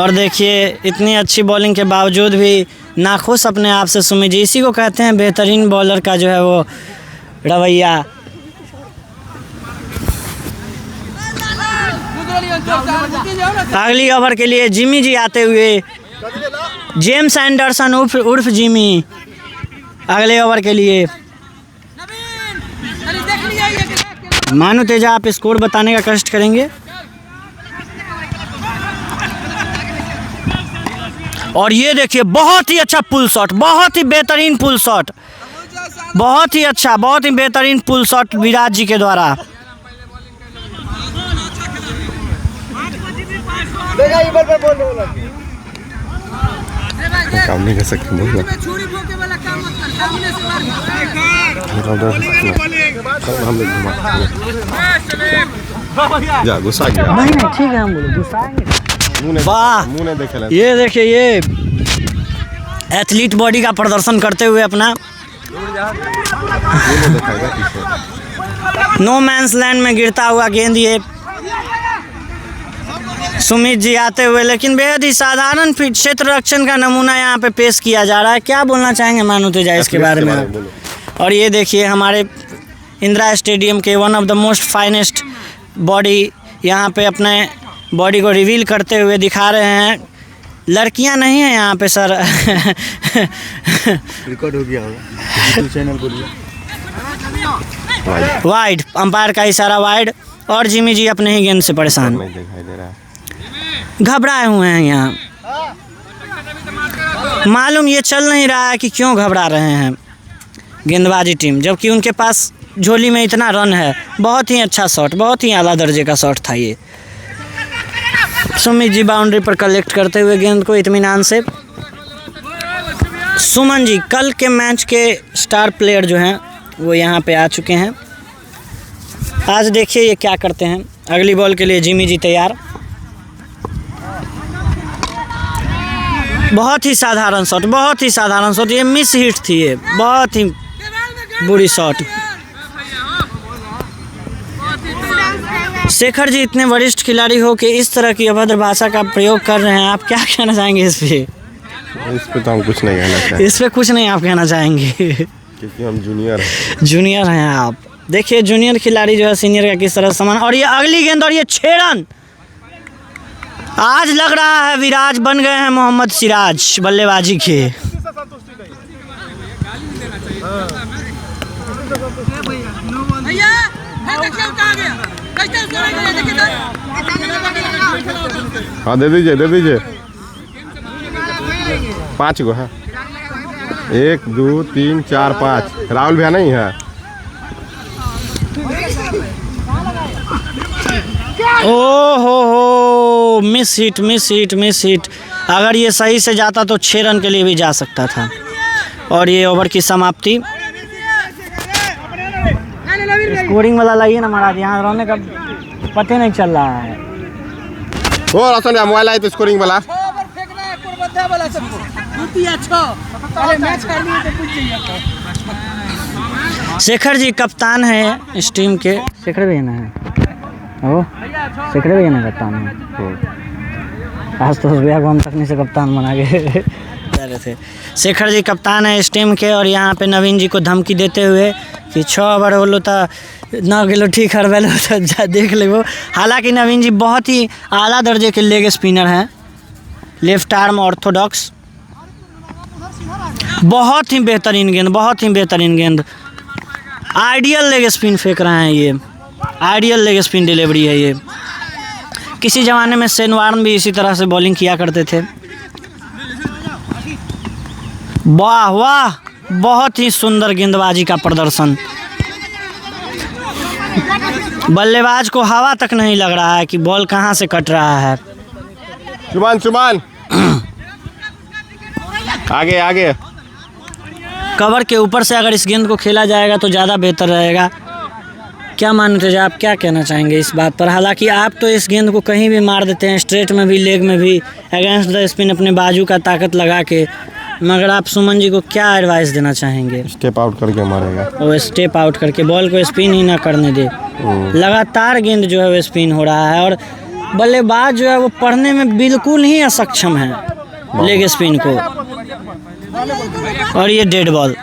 और देखिए इतनी अच्छी बॉलिंग के बावजूद भी नाखुश अपने आप से सुमित जी। इसी को कहते हैं बेहतरीन बॉलर का जो है वो रवैया। अगली ओवर के लिए जिमी जी आते हुए, जेम्स एंडरसन उर्फ जिमी अगले ओवर के लिए। मानू तेजा आप स्कोर बताने का कष्ट करेंगे। और ये देखिए बहुत ही अच्छा पुल शॉट, बहुत ही बेहतरीन पुल शॉट, बहुत ही अच्छा, बहुत ही बेहतरीन पुल शॉट विराट जी के द्वारा। काम नहीं कर सकते जा गुस्सा गया। नहीं ठीक है, हम बोले गुस्साएंगे। वाह मुंह ने देखे। ये देखिए ये एथलीट बॉडी का प्रदर्शन करते हुए अपना नो मैंस लैंड में गिरता हुआ गेंद ये सुमित जी आते हुए, लेकिन बेहद ही साधारण क्षेत्र रक्षण का नमूना यहाँ पे पेश किया जा रहा है। क्या बोलना चाहेंगे मानू तेजा इसके बारे में? और ये देखिए हमारे इंदिरा स्टेडियम के one of the most finest body यहाँ पे अपने बॉडी को रिवील करते हुए दिखा रहे हैं। लड़कियां नहीं हैं यहाँ पे सर। रिकॉर्ड हो गया होगा चैनल को वाइड, अंपायर का इशारा वाइड। और जिमी जी अपने ही गेंद से परेशान, घबराए हुए हैं यहाँ। मालूम ये चल नहीं रहा है कि क्यों घबरा रहे हैं गेंदबाजी टीम, जबकि उनके पास झोली में इतना रन है। बहुत ही अच्छा शॉट, बहुत ही आला दर्जे का शॉट था ये। सुमित जी बाउंड्री पर कलेक्ट करते हुए गेंद को इत्मीनान से। सुमन जी कल के मैच के स्टार प्लेयर जो हैं वो यहाँ पे आ चुके हैं। आज देखिए ये क्या करते हैं। अगली बॉल के लिए जिमी जी तैयार। बहुत ही साधारण शॉट, बहुत ही साधारण शॉट। ये मिस हिट थी, ये बहुत ही बुरी शॉट। शेखर जी इतने वरिष्ठ खिलाड़ी हो कि इस तरह की अभद्र भाषा का प्रयोग कर रहे हैं, आप क्या कहना चाहेंगे इस पे? इस पे तो हम कुछ नहीं कहना चाहेंगे। इस पे कुछ नहीं आप कहना चाहेंगे क्योंकि हम जूनियर हैं। जूनियर हैं आप। देखिए जूनियर खिलाड़ी जो है सीनियर का किस तरह समान। और ये अगली गेंद और ये 6 रन। आज लग रहा है विराज बन गए हैं मोहम्मद सिराज बल्लेबाजी के। हाँ दे दीजिए, दे दीजिए। 5 गो है। 1 2 3 4 5। राहुल भैया नहीं है। ओ हो miss hit, miss hit, miss hit. अगर ये सही से जाता तो 6 रन के लिए भी जा सकता था। और ये ओवर की समाप्ति। स्कोरिंग वाला लाइए ना महाराज, यहाँ रहने का पता नहीं चल रहा है। ओ रोशन मोबाइल आए तो स्कोरिंग वाला। शेखर जी कप्तान है इस टीम के। शेखर भैया ना है, ओ शेखर भैया ना कप्तान है। आज तो भैया को हम तकनी से कप्तान बना के रहे थे। शेखर जी कप्तान है इस टीम के। और यहाँ पे नवीन जी को धमकी देते हुए कि 6 ओवर होलो तो 9 किलो ठीक हरवेलो तो देख लेगो। हालांकि नवीन जी बहुत ही आला दर्जे के लेग स्पिनर हैं, लेफ्ट आर्म ऑर्थोडॉक्स। बहुत ही बेहतरीन गेंद, बहुत ही बेहतरीन गेंद। आइडियल लेग स्पिन फेंक रहे हैं ये, आइडियल लेग स्पिन डिलीवरी है ये। किसी ज़माने में शेन वार्न भी इसी तरह से बॉलिंग किया करते थे। वाह वाह, बहुत ही सुंदर गेंदबाजी का प्रदर्शन। बल्लेबाज को हवा तक नहीं लग रहा है कि बॉल कहां से कट रहा है। सुमान आगे आगे। कवर के ऊपर से अगर इस गेंद को खेला जाएगा तो ज़्यादा बेहतर रहेगा। क्या मानते हैं आप, क्या कहना चाहेंगे इस बात पर? हालांकि आप तो इस गेंद को कहीं भी मार देते हैं, स्ट्रेट में भी, लेग में भी, अगेंस्ट द स्पिन अपने बाजू का ताकत लगा के, मगर आप सुमन जी को क्या एडवाइस देना चाहेंगे? स्टेप आउट करके मारेगा वो स्टेप आउट करके बॉल को स्पिन ही ना करने दे। लगातार गेंद जो है वो स्पिन हो रहा है और बल्लेबाज जो है वो पढ़ने में बिल्कुल ही असक्षम है लेग स्पिन को। और ये डेड बॉल।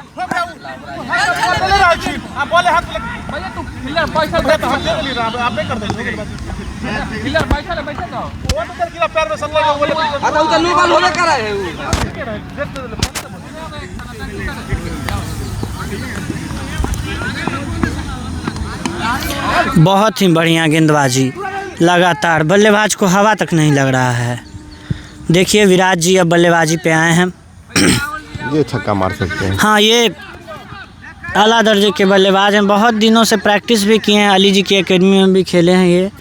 बहुत ही बढ़िया गेंदबाजी, लगातार बल्लेबाज को हवा तक नहीं लग रहा है। देखिए विराट जी अब बल्लेबाजी पे आए हैं। ये छक्का मार सकते हैं। हाँ, ये आला दर्जे के बल्लेबाज हैं, बहुत दिनों से प्रैक्टिस भी किए हैं, अली जी की एकेडमी में भी खेले हैं ये।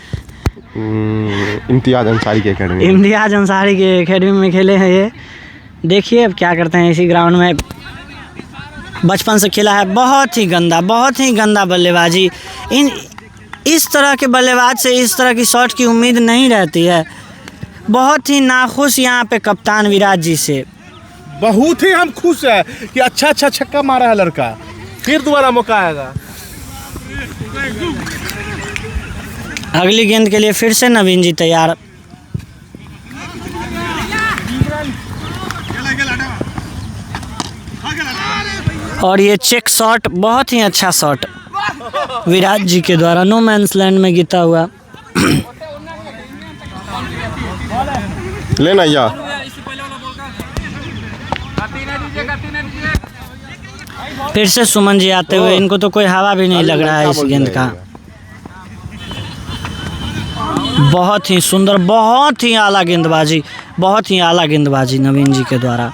इम्तियाज अंसारी की एकेडमी, इम्तियाज अंसारी की एकेडमी में खेले हैं ये। देखिए अब क्या करते हैं। इसी ग्राउंड में बचपन से खेला है। बहुत ही गंदा बल्लेबाजी। इस तरह के बल्लेबाज से इस तरह की शॉट की उम्मीद नहीं रहती है। बहुत ही नाखुश यहाँ पे कप्तान विराट जी से। बहुत ही हम खुश है कि अच्छा छक्का मारा है लड़का, फिर दोबारा मौका आएगा। अगली गेंद के लिए फिर से नवीन जी तैयार। और ये चेक शॉट, बहुत ही अच्छा शॉट विराट जी के द्वारा, नो मैंस लैंड में गिरता हुआ। लेना या फिर से सुमन जी आते हुए, इनको तो कोई हवा भी नहीं लग रहा है इस गेंद का। बहुत ही सुंदर, बहुत ही आला गेंदबाजी, बहुत ही आला गेंदबाजी नवीन जी के द्वारा।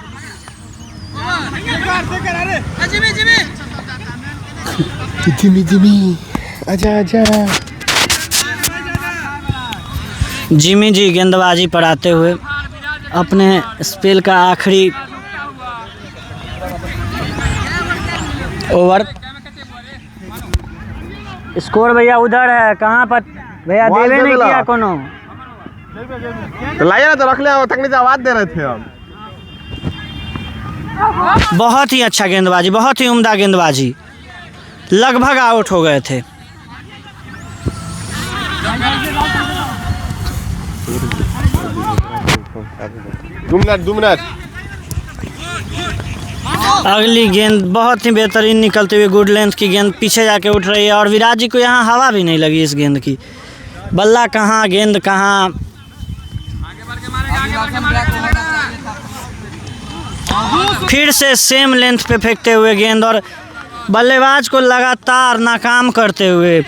जिमी आजा आजा। जिमी जी गेंदबाजी पर आते हुए अपने स्पेल का आखिरी ओवर। स्कोर भैया उधर है, कहाँ पर भैया? देवे नहीं किया कोनो। तो लाइए ना, तो रख ले, तकनीक आवाज दे रहे थे हम। बहुत ही अच्छा गेंदबाजी, बहुत ही उम्दा गेंदबाजी, लगभग आउट हो गए थे। दो मिनट। अगली गेंद बहुत ही बेहतरीन निकलते हुए गुड लेंथ की गेंद पीछे जाके उठ रही है और विराट जी को यहाँ हवा भी नहीं लगी इस गेंद की। बल्ला कहाँ, गेंद कहाँ। फिर से सेम लेंथ पे फेंकते हुए गेंद और बल्लेबाज को लगातार नाकाम करते हुए।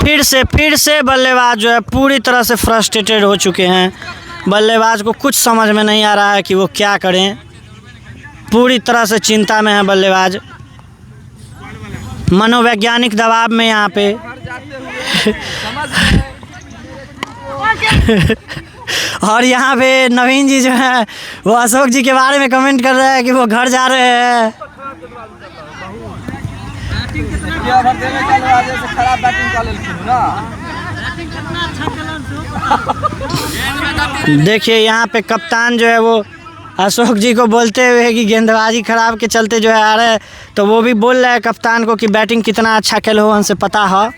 फिर से बल्लेबाज जो है पूरी तरह से फ्रस्ट्रेटेड हो चुके हैं। बल्लेबाज को कुछ समझ में नहीं आ रहा है कि वो क्या करें। पूरी तरह से चिंता में है बल्लेबाज, मनोवैज्ञानिक दबाव में यहाँ पे। और यहाँ पे नवीन जी जो है वो अशोक जी के बारे में कमेंट कर रहे हैं कि वो घर जा रहे हैं। देखिए यहाँ पे कप्तान जो है वो अशोक जी को बोलते हुए कि गेंदबाजी खराब के चलते जो है आ रहे हैं, तो वो भी बोल रहे हैं कप्तान को कि बैटिंग कितना अच्छा खेलो हो, हमसे पता है।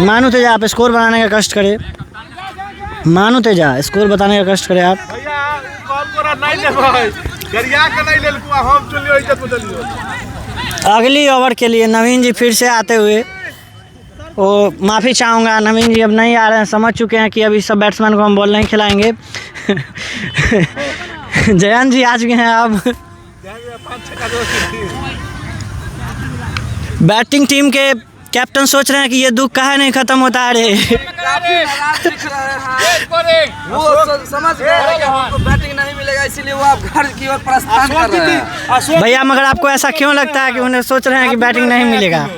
मानू तेजा आप स्कोर बनाने का कष्ट करे, मानू तेजा स्कोर बताने का कष्ट करे आप। अगली ओवर के लिए नवीन जी फिर से आते हुए वो माफ़ी चाहूँगा। नवीन जी अब नहीं आ रहे हैं, समझ चुके हैं कि अभी सब बैट्समैन को हम बॉल नहीं खिलाएंगे। जयंत जी आ चुके हैं अब। बैटिंग टीम के कैप्टन सोच रहे हैं कि ये दुख काहे नहीं खत्म होता है रे। वो समझ गए कि हमको बैटिंग नहीं मिलेगा, इसीलिए वो आप घर की ओर प्रस्थान कर रहे हैं। भैया मगर आपको ऐसा क्यों लगता है कि उन्हें सोच रहे हैं कि बैटिंग नहीं मिलेगा?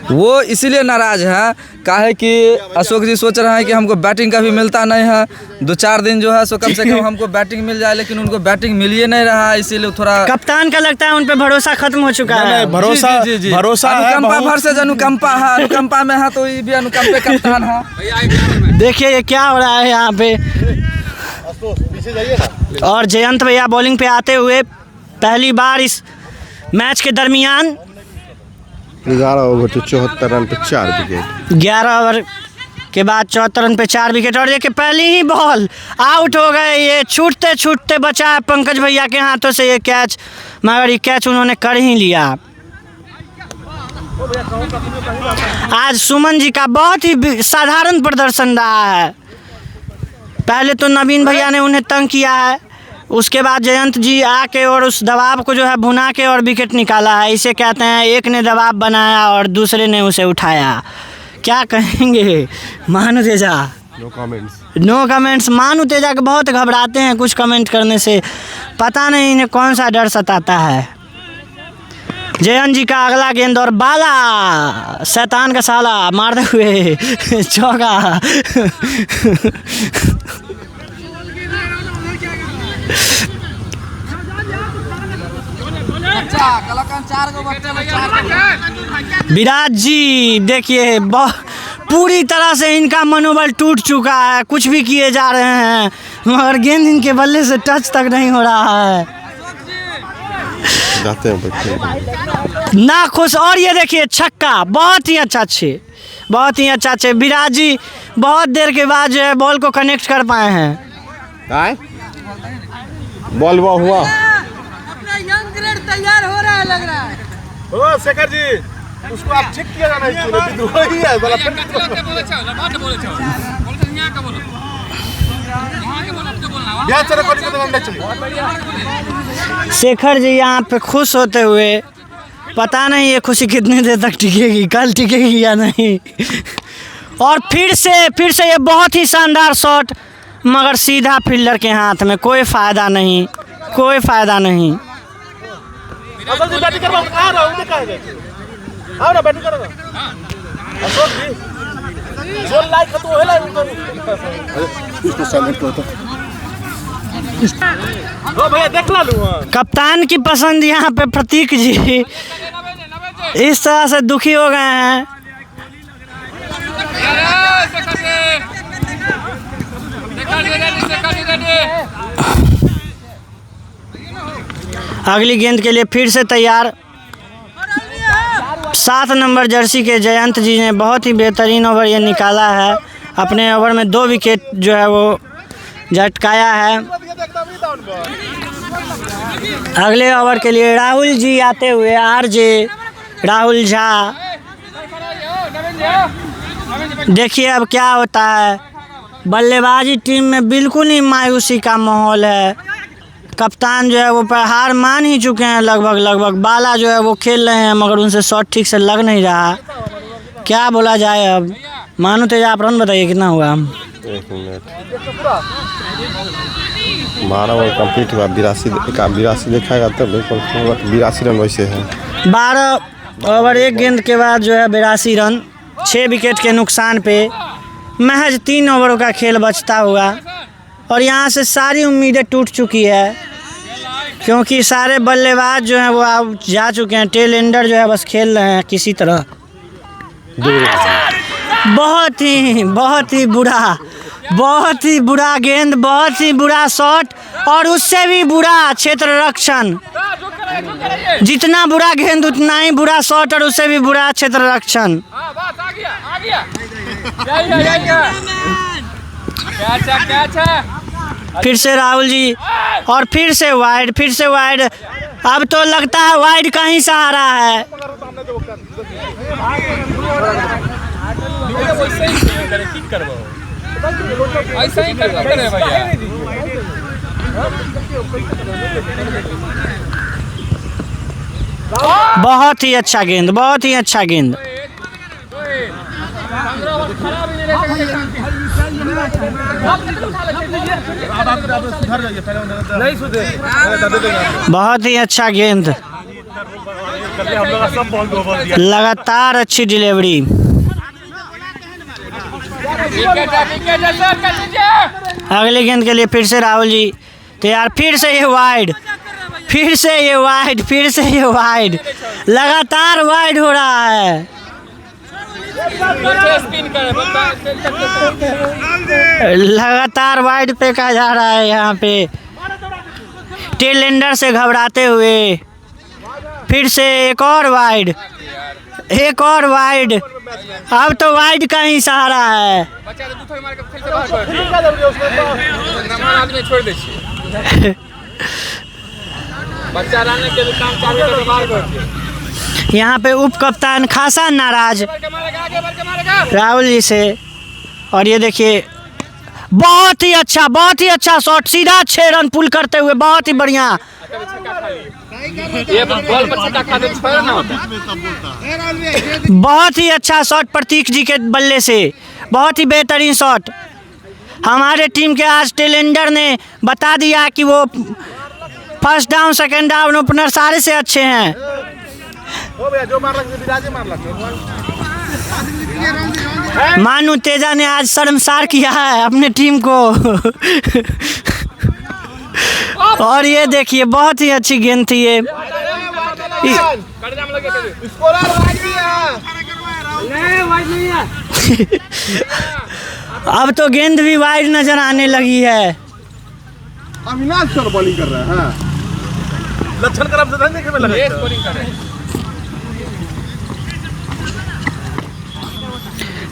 वो इसीलिए नाराज है, काहे कि अशोक जी सोच रहे हैं कि हमको बैटिंग का भी मिलता नहीं है, 2-4 दिन जो है सो कम से कम हमको बैटिंग मिल जाए, लेकिन उनको बैटिंग मिल ही नहीं रहा है, इसीलिए थोड़ा कप्तान का लगता है उन पे भरोसा खत्म हो चुका है। भरोसा भरोसा है अनुकंपा भर से अनुकंपा है, अनुकंपा में है तो ये भी अनुकंपे कप्तान है। देखिए ये क्या हो रहा है यहाँ पे। और जयंत भैया बॉलिंग पे आते हुए पहली बार इस मैच के दरमियान 11 ओवर 74 रन पे 4 विकेट। 11 ओवर के बाद 74 रन पे 4 विकेट। और देखिए पहली ही बॉल आउट हो गए। ये छूटते छूटते बचा है पंकज भैया के हाथों से ये कैच, मगर ये कैच उन्होंने कर ही लिया। आज सुमन जी का बहुत ही साधारण प्रदर्शन रहा है। पहले तो नवीन भैया ने उन्हें तंग किया है, उसके बाद जयंत जी आके और उस दबाव को जो है भुना के और विकेट निकाला है। इसे कहते हैं एक ने दबाव बनाया और दूसरे ने उसे उठाया। क्या कहेंगे मानू तेजा? No comments. मानू तेजा के बहुत घबराते हैं कुछ कमेंट करने से, पता नहीं इन्हें कौन सा डर सताता है। जयंत जी का अगला गेंद और बाला शैतान का साला मारते हुए चौका। विराट जी देखिए पूरी तरह से इनका मनोबल टूट चुका है, कुछ भी किए जा रहे हैं मगर गेंद इनके बल्ले से टच तक नहीं हो रहा है। जाते हैं ना खुश। और ये देखिए छक्का, बहुत ही अच्छा अच्छे, बहुत ही अच्छा अच्छे। विराट जी बहुत देर के बाद जो है बॉल को कनेक्ट कर पाए हैं। बॉल हुआ अपना यंग ग्रेड तैयार हो रहा है लग रहा है। ओ शेखर जी उसको आप ठीक किया जाना चाहिए, विद्रोही है वाला शेखर जी यहाँ पे खुश होते हुए, पता नहीं ये खुशी कितनी देर तक टिकेगी, कल टिकेगी या नहीं। और फिर से ये बहुत ही शानदार शॉट, मगर सीधा फील्डर के हाथ में, कोई फ़ायदा नहीं, कोई फ़ायदा नहीं। कप्तान की पसंद यहाँ पे प्रतीक जी इस तरह से दुखी हो गए हैं। अगली गेंद के लिए फिर से तैयार 7 नंबर जर्सी के जयंत जी ने बहुत ही बेहतरीन ओवर ये निकाला है। अपने ओवर में 2 विकेट जो है वो झटकाया है। अगले ओवर के लिए राहुल जी आते हुए, आरजे राहुल झा। देखिए अब क्या होता है। बल्लेबाजी टीम में बिल्कुल ही मायूसी का माहौल है। कप्तान जो है वो हार मान ही चुके हैं लगभग। बाला जो है वो खेल रहे हैं मगर उनसे शॉट ठीक से लग नहीं रहा। क्या बोला जाए अब। मानो तेज आप रन बताइए कितना हुआ। 1 मिनट 12 ओवर कंप्लीट हुआ। 82 देखाएगा तब 82 रन वैसे है। 12 ओवर 1 गेंद के बाद जो है 82 रन, 6 विकेट के नुकसान पे महज 3 ओवरों का खेल बचता हुआ। और यहाँ से सारी उम्मीदें टूट चुकी है क्योंकि सारे बल्लेबाज जो हैं वो अब जा चुके हैं। टेल एंडर जो है बस खेल रहे हैं किसी तरह। बहुत ही बुरा गेंद, बहुत ही बुरा शॉट और उससे भी बुरा क्षेत्र रक्षण। जितना बुरा गेंद उतना ही बुरा शॉट और उससे भी बुरा क्षेत्र रक्षण। फिर से राहुल जी और फिर से वाइड। अब तो लगता है वाइड का ही सहारा है। बहुत ही अच्छा गेंद, बहुत ही अच्छा गेंद। बहुत ही अच्छा गेंद, लगातार अच्छी डिलीवरी। अगले गेंद के लिए फिर से राहुल जी तैयार, फिर से ये वाइड, फिर से ये वाइड, फिर से ये वाइड, लगातार वाइड हो रहा है। लगातार वाइड पे कहा जा रहा है यहाँ पे, टेल एंडर से घबराते हुए। फिर से एक और वाइड, एक और वाइड, अब तो वाइड का ही सहारा है। यहाँ पे उप कप्तान खासा नाराज राहुल जी से। और ये देखिए बहुत ही अच्छा शॉट, सीधा 6 रन पुल करते हुए, बहुत ही बढ़िया। बहुत ही अच्छा शॉट प्रतीक जी के बल्ले से, बहुत ही बेहतरीन शॉट। हमारे टीम के आज टेलेंडर ने बता दिया कि वो first down second down opener सारे से अच्छे हैं। मानू तेजा ने आज शर्मसार किया है अपने टीम को। और ये देखिए बहुत ही अच्छी गेंद थी ये। अब तो गेंद भी वाइड नजर आने लगी है। अविनाश सर बॉलिंग कर रहे हैं, लक्षण कर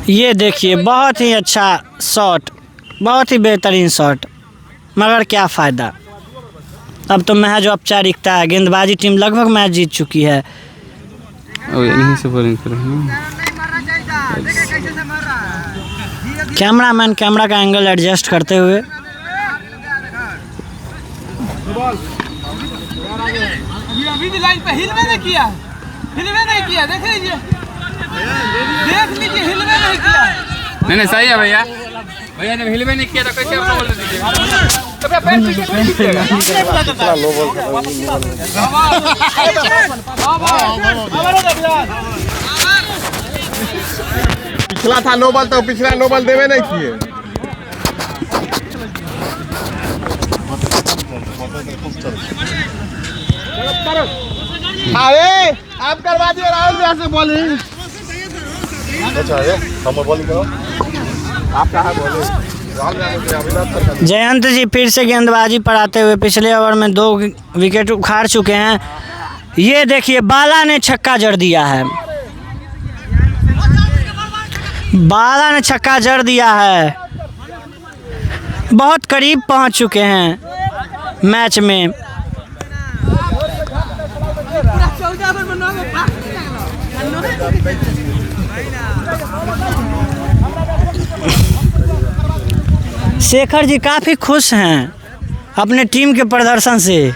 ये देखिए बहुत ही अच्छा शॉट, बहुत ही बेहतरीन शॉट, मगर क्या फ़ायदा। अब तो महज औपचारिकता है, गेंदबाजी टीम लगभग मैच जीत चुकी है। यहीं से बॉलिंग कर रहे हैं। कैमरामैन कैमरा का एंगल एडजस्ट करते हुए। अभी भी लाइन पे हिलवे नहीं किया, देख लीजिए, हिलवे नहीं किया। नहीं सही है भैया, जब हिलवे नहीं किया तो कैसे आप बोल पिछला था नो बॉल, तो पिछला नो बॉल देवे नहीं किए। अरे आप करवा दिए राहुल भैया से बॉलिंग। हम बॉलिंग करो, आप कहाँ बोले? जयंत जी फिर से गेंदबाजी पर आते हुए पिछले ओवर में 2 विकेट उखाड़ चुके हैं। ये देखिए बाला ने छक्का जड़ दिया है, बाला ने छक्का जड़ दिया है। बहुत करीब पहुंच चुके हैं मैच में। शेखर जी काफ़ी खुश हैं अपने टीम के प्रदर्शन से।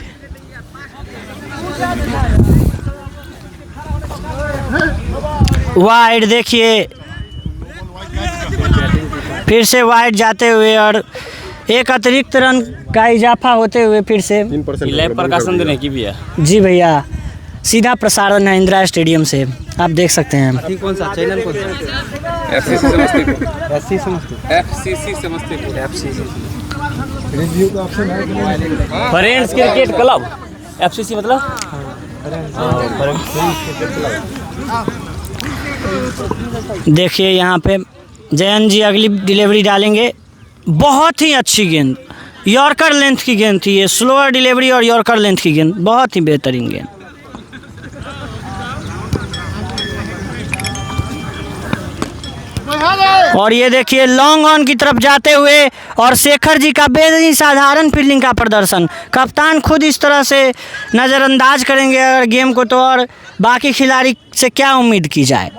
वाइड देखिए, फिर से वाइड जाते हुए और एक अतिरिक्त रन का इजाफा होते हुए फिर से लाइव प्रकाशन देने की भी है। जी भैया, सीधा प्रसारण है इंदिरा स्टेडियम से, आप देख सकते हैं। कौन सा चैनल, कौन सा? FCC समस्तीपुर। रिव्यू का ऑप्शन है, फ्रेंड्स क्रिकेट क्लब, FCC मतलब देखिए यहाँ पे जयंत जी अगली डिलीवरी डालेंगे। बहुत ही अच्छी गेंद, यॉर्कर लेंथ की गेंद थी ये, स्लोअर डिलीवरी और यॉर्कर लेंथ की गेंद, बहुत ही बेहतरीन गेंद। और ये देखिए लॉन्ग ऑन की तरफ जाते हुए और शेखर जी का बेसाधारण फील्डिंग का प्रदर्शन। कप्तान खुद इस तरह से नज़रअंदाज करेंगे अगर गेम को, तो और बाकी खिलाड़ी से क्या उम्मीद की जाए।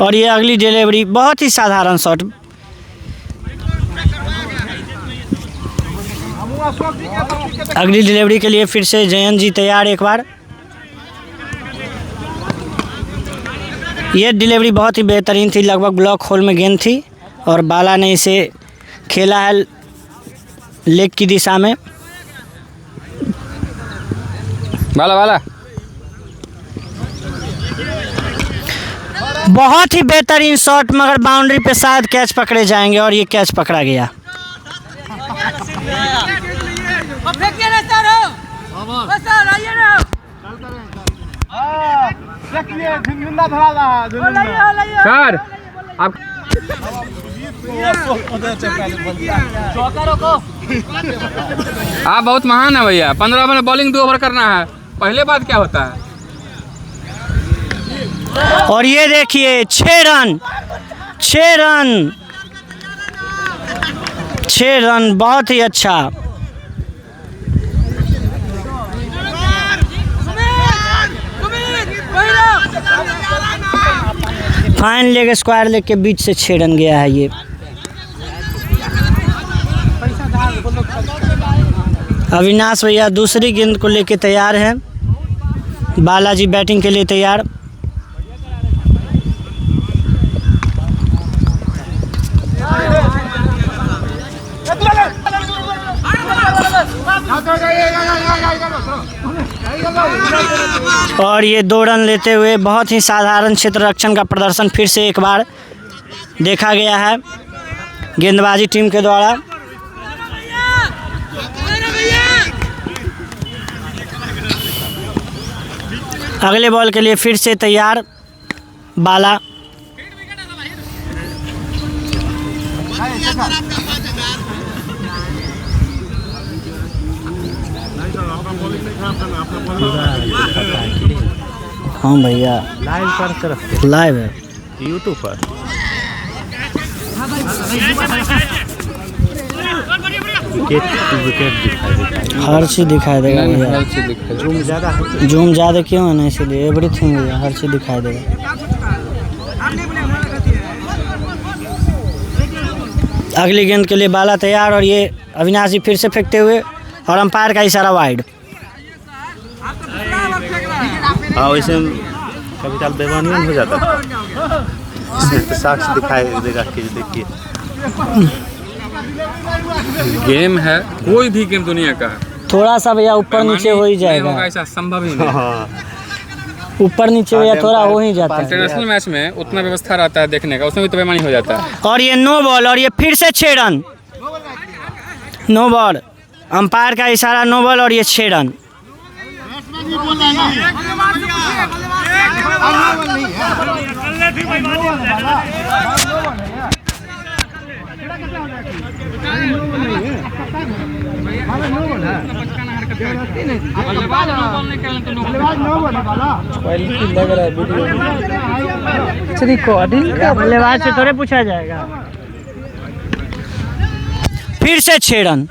और ये अगली डिलीवरी बहुत ही साधारण शॉट। अगली डिलीवरी के लिए फिर से जयंत जी तैयार एक बार। ये डिलीवरी बहुत ही बेहतरीन थी, लगभग ब्लॉक होल में गेंद थी और बाला ने इसे खेला है लेग की दिशा में। बाला बाला बहुत ही बेहतरीन शॉट, मगर बाउंड्री पे शायद कैच पकड़े जाएंगे और ये कैच पकड़ा गया। फेंकिए ना सर, बस सर आइए ना। देखिए झुनझुना धरा रहा है, झुनझुना। सर आप आप बहुत महान है भैया। 15 ओवर में बॉलिंग 2 ओवर करना है, पहले बात क्या होता है। और ये देखिए 6 रन 6 रन 6 रन, बहुत ही अच्छा। फाइन लेग स्क्वायर लेग के बीच से 6 रन गया है ये। अविनाश भैया दूसरी गेंद को लेके तैयार हैं। बालाजी बैटिंग के लिए तैयार। और ये 2 रन लेते हुए बहुत ही साधारण क्षेत्र रक्षण का प्रदर्शन फिर से एक बार देखा गया है गेंदबाजी टीम के द्वारा। अगले बॉल के लिए फिर से तैयार बाला। हाँ भैया लाइव कर लाइव है यूट्यूब पर। विकेट हर चीज़ दिखाई देगा भैया। जूम ज़्यादा जूम ज़्यादा क्यों है ना, इसीलिए एवरीथिंग भैया हर चीज़ दिखाई देगा। अगली गेंद के लिए बाला तैयार और ये अविनाश जी फिर से फेंकते हुए और अंपायर का इशारा वाइड। हाँ वैसे कभी काल बेमानी हो जाता है, इसमें तो साक्ष दिखाई देगा कि देखिए गेम है, कोई भी गेम दुनिया का थोड़ा सा भैया ऊपर नीचे हो ही जाएगा, ऐसा संभव ही नहीं। ऊपर नीचे भैया थोड़ा हो ही जाता है। इंटरनेशनल मैच में उतना व्यवस्था रहता है देखने का, उसमें भी तो बेमानी हो जाता है। और ये नो बॉल और ये फिर से 6 रन। नो बॉल, अंपायर का इशारा नो बॉल और ये 6 रन। बल्लेबाज से थोड़े पूछा जाएगा। फिर से 6 रन।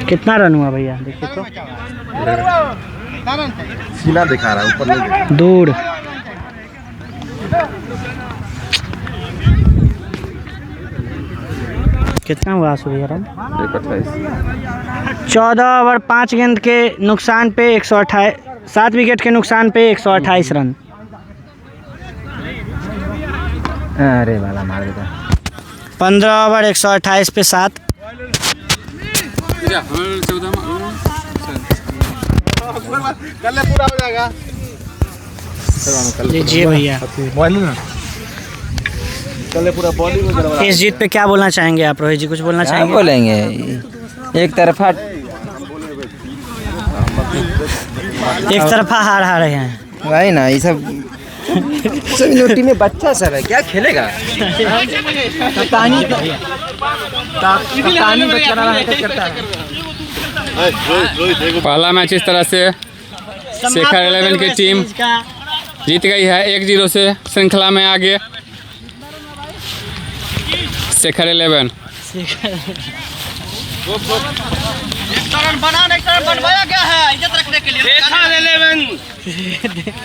कितना रन हुआ भैया देखिए तो, सीना दिखा रहा है, ऊपर नहीं दिखा। दूर। कितना हुआ भैया रन? 14 ओवर 5 गेंद के नुकसान पे 128, 7 विकेट के नुकसान पे 128 रन। अरे वाला मार देता। 15 ओवर 128 पे 7। कल पूरा हो जाएगा। लीजिए भैया, कल पूरा बॉलिंग हो जाएगा। इस जीत पे क्या बोलना चाहेंगे आप रोहित जी? कुछ बोलना चाहेंगे? बोलेंगे एक तरफा हार रहे हैं वही ना, ये सब टीम में बच्चा सब है, क्या खेलेगा? कप्तानी पहला मैच इस तरह से शेखर 11 की टीम जीत गई है 1-0 से श्रृंखला में आगे। शेखर 11 बनवाया गया है इज्जत रखने के लिए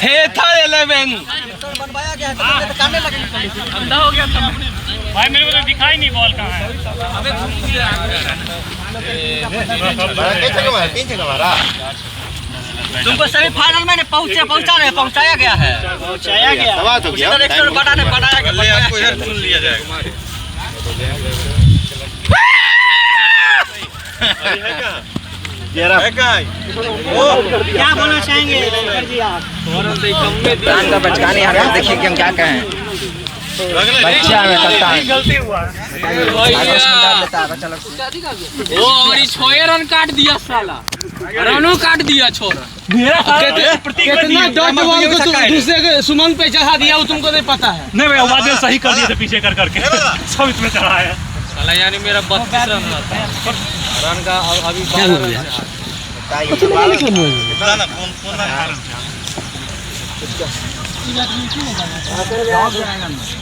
थेथर 11 बनवाया गया है तो काटने लगे अंधा हो गया था भाई मेरे को तो दिखाई नहीं बॉल कहाँ है। तुमको सेमीफाइनल में पहुंचाया गया है समाप्त हो गया बनाया गया आपको इधर चुन लिया जाएगा क्या बोलना चाहेंगे जी आप का बचकाने यहाँ देखिए कि हम क्या कहें बच्चा में करता है वो हमारी 6 रन काट दिया साला, रनों काट दिया छोरा। कितना डॉट बॉल को तुम दूसरे के सुमन पे चढ़ा दिया वो तुमको नहीं पता है। नहीं भाई आवाज सही कर दिए थे पीछे कर करके सब इसमें चढ़ा है साला यानी मेरा 32 रन था रन का अभी 12 रन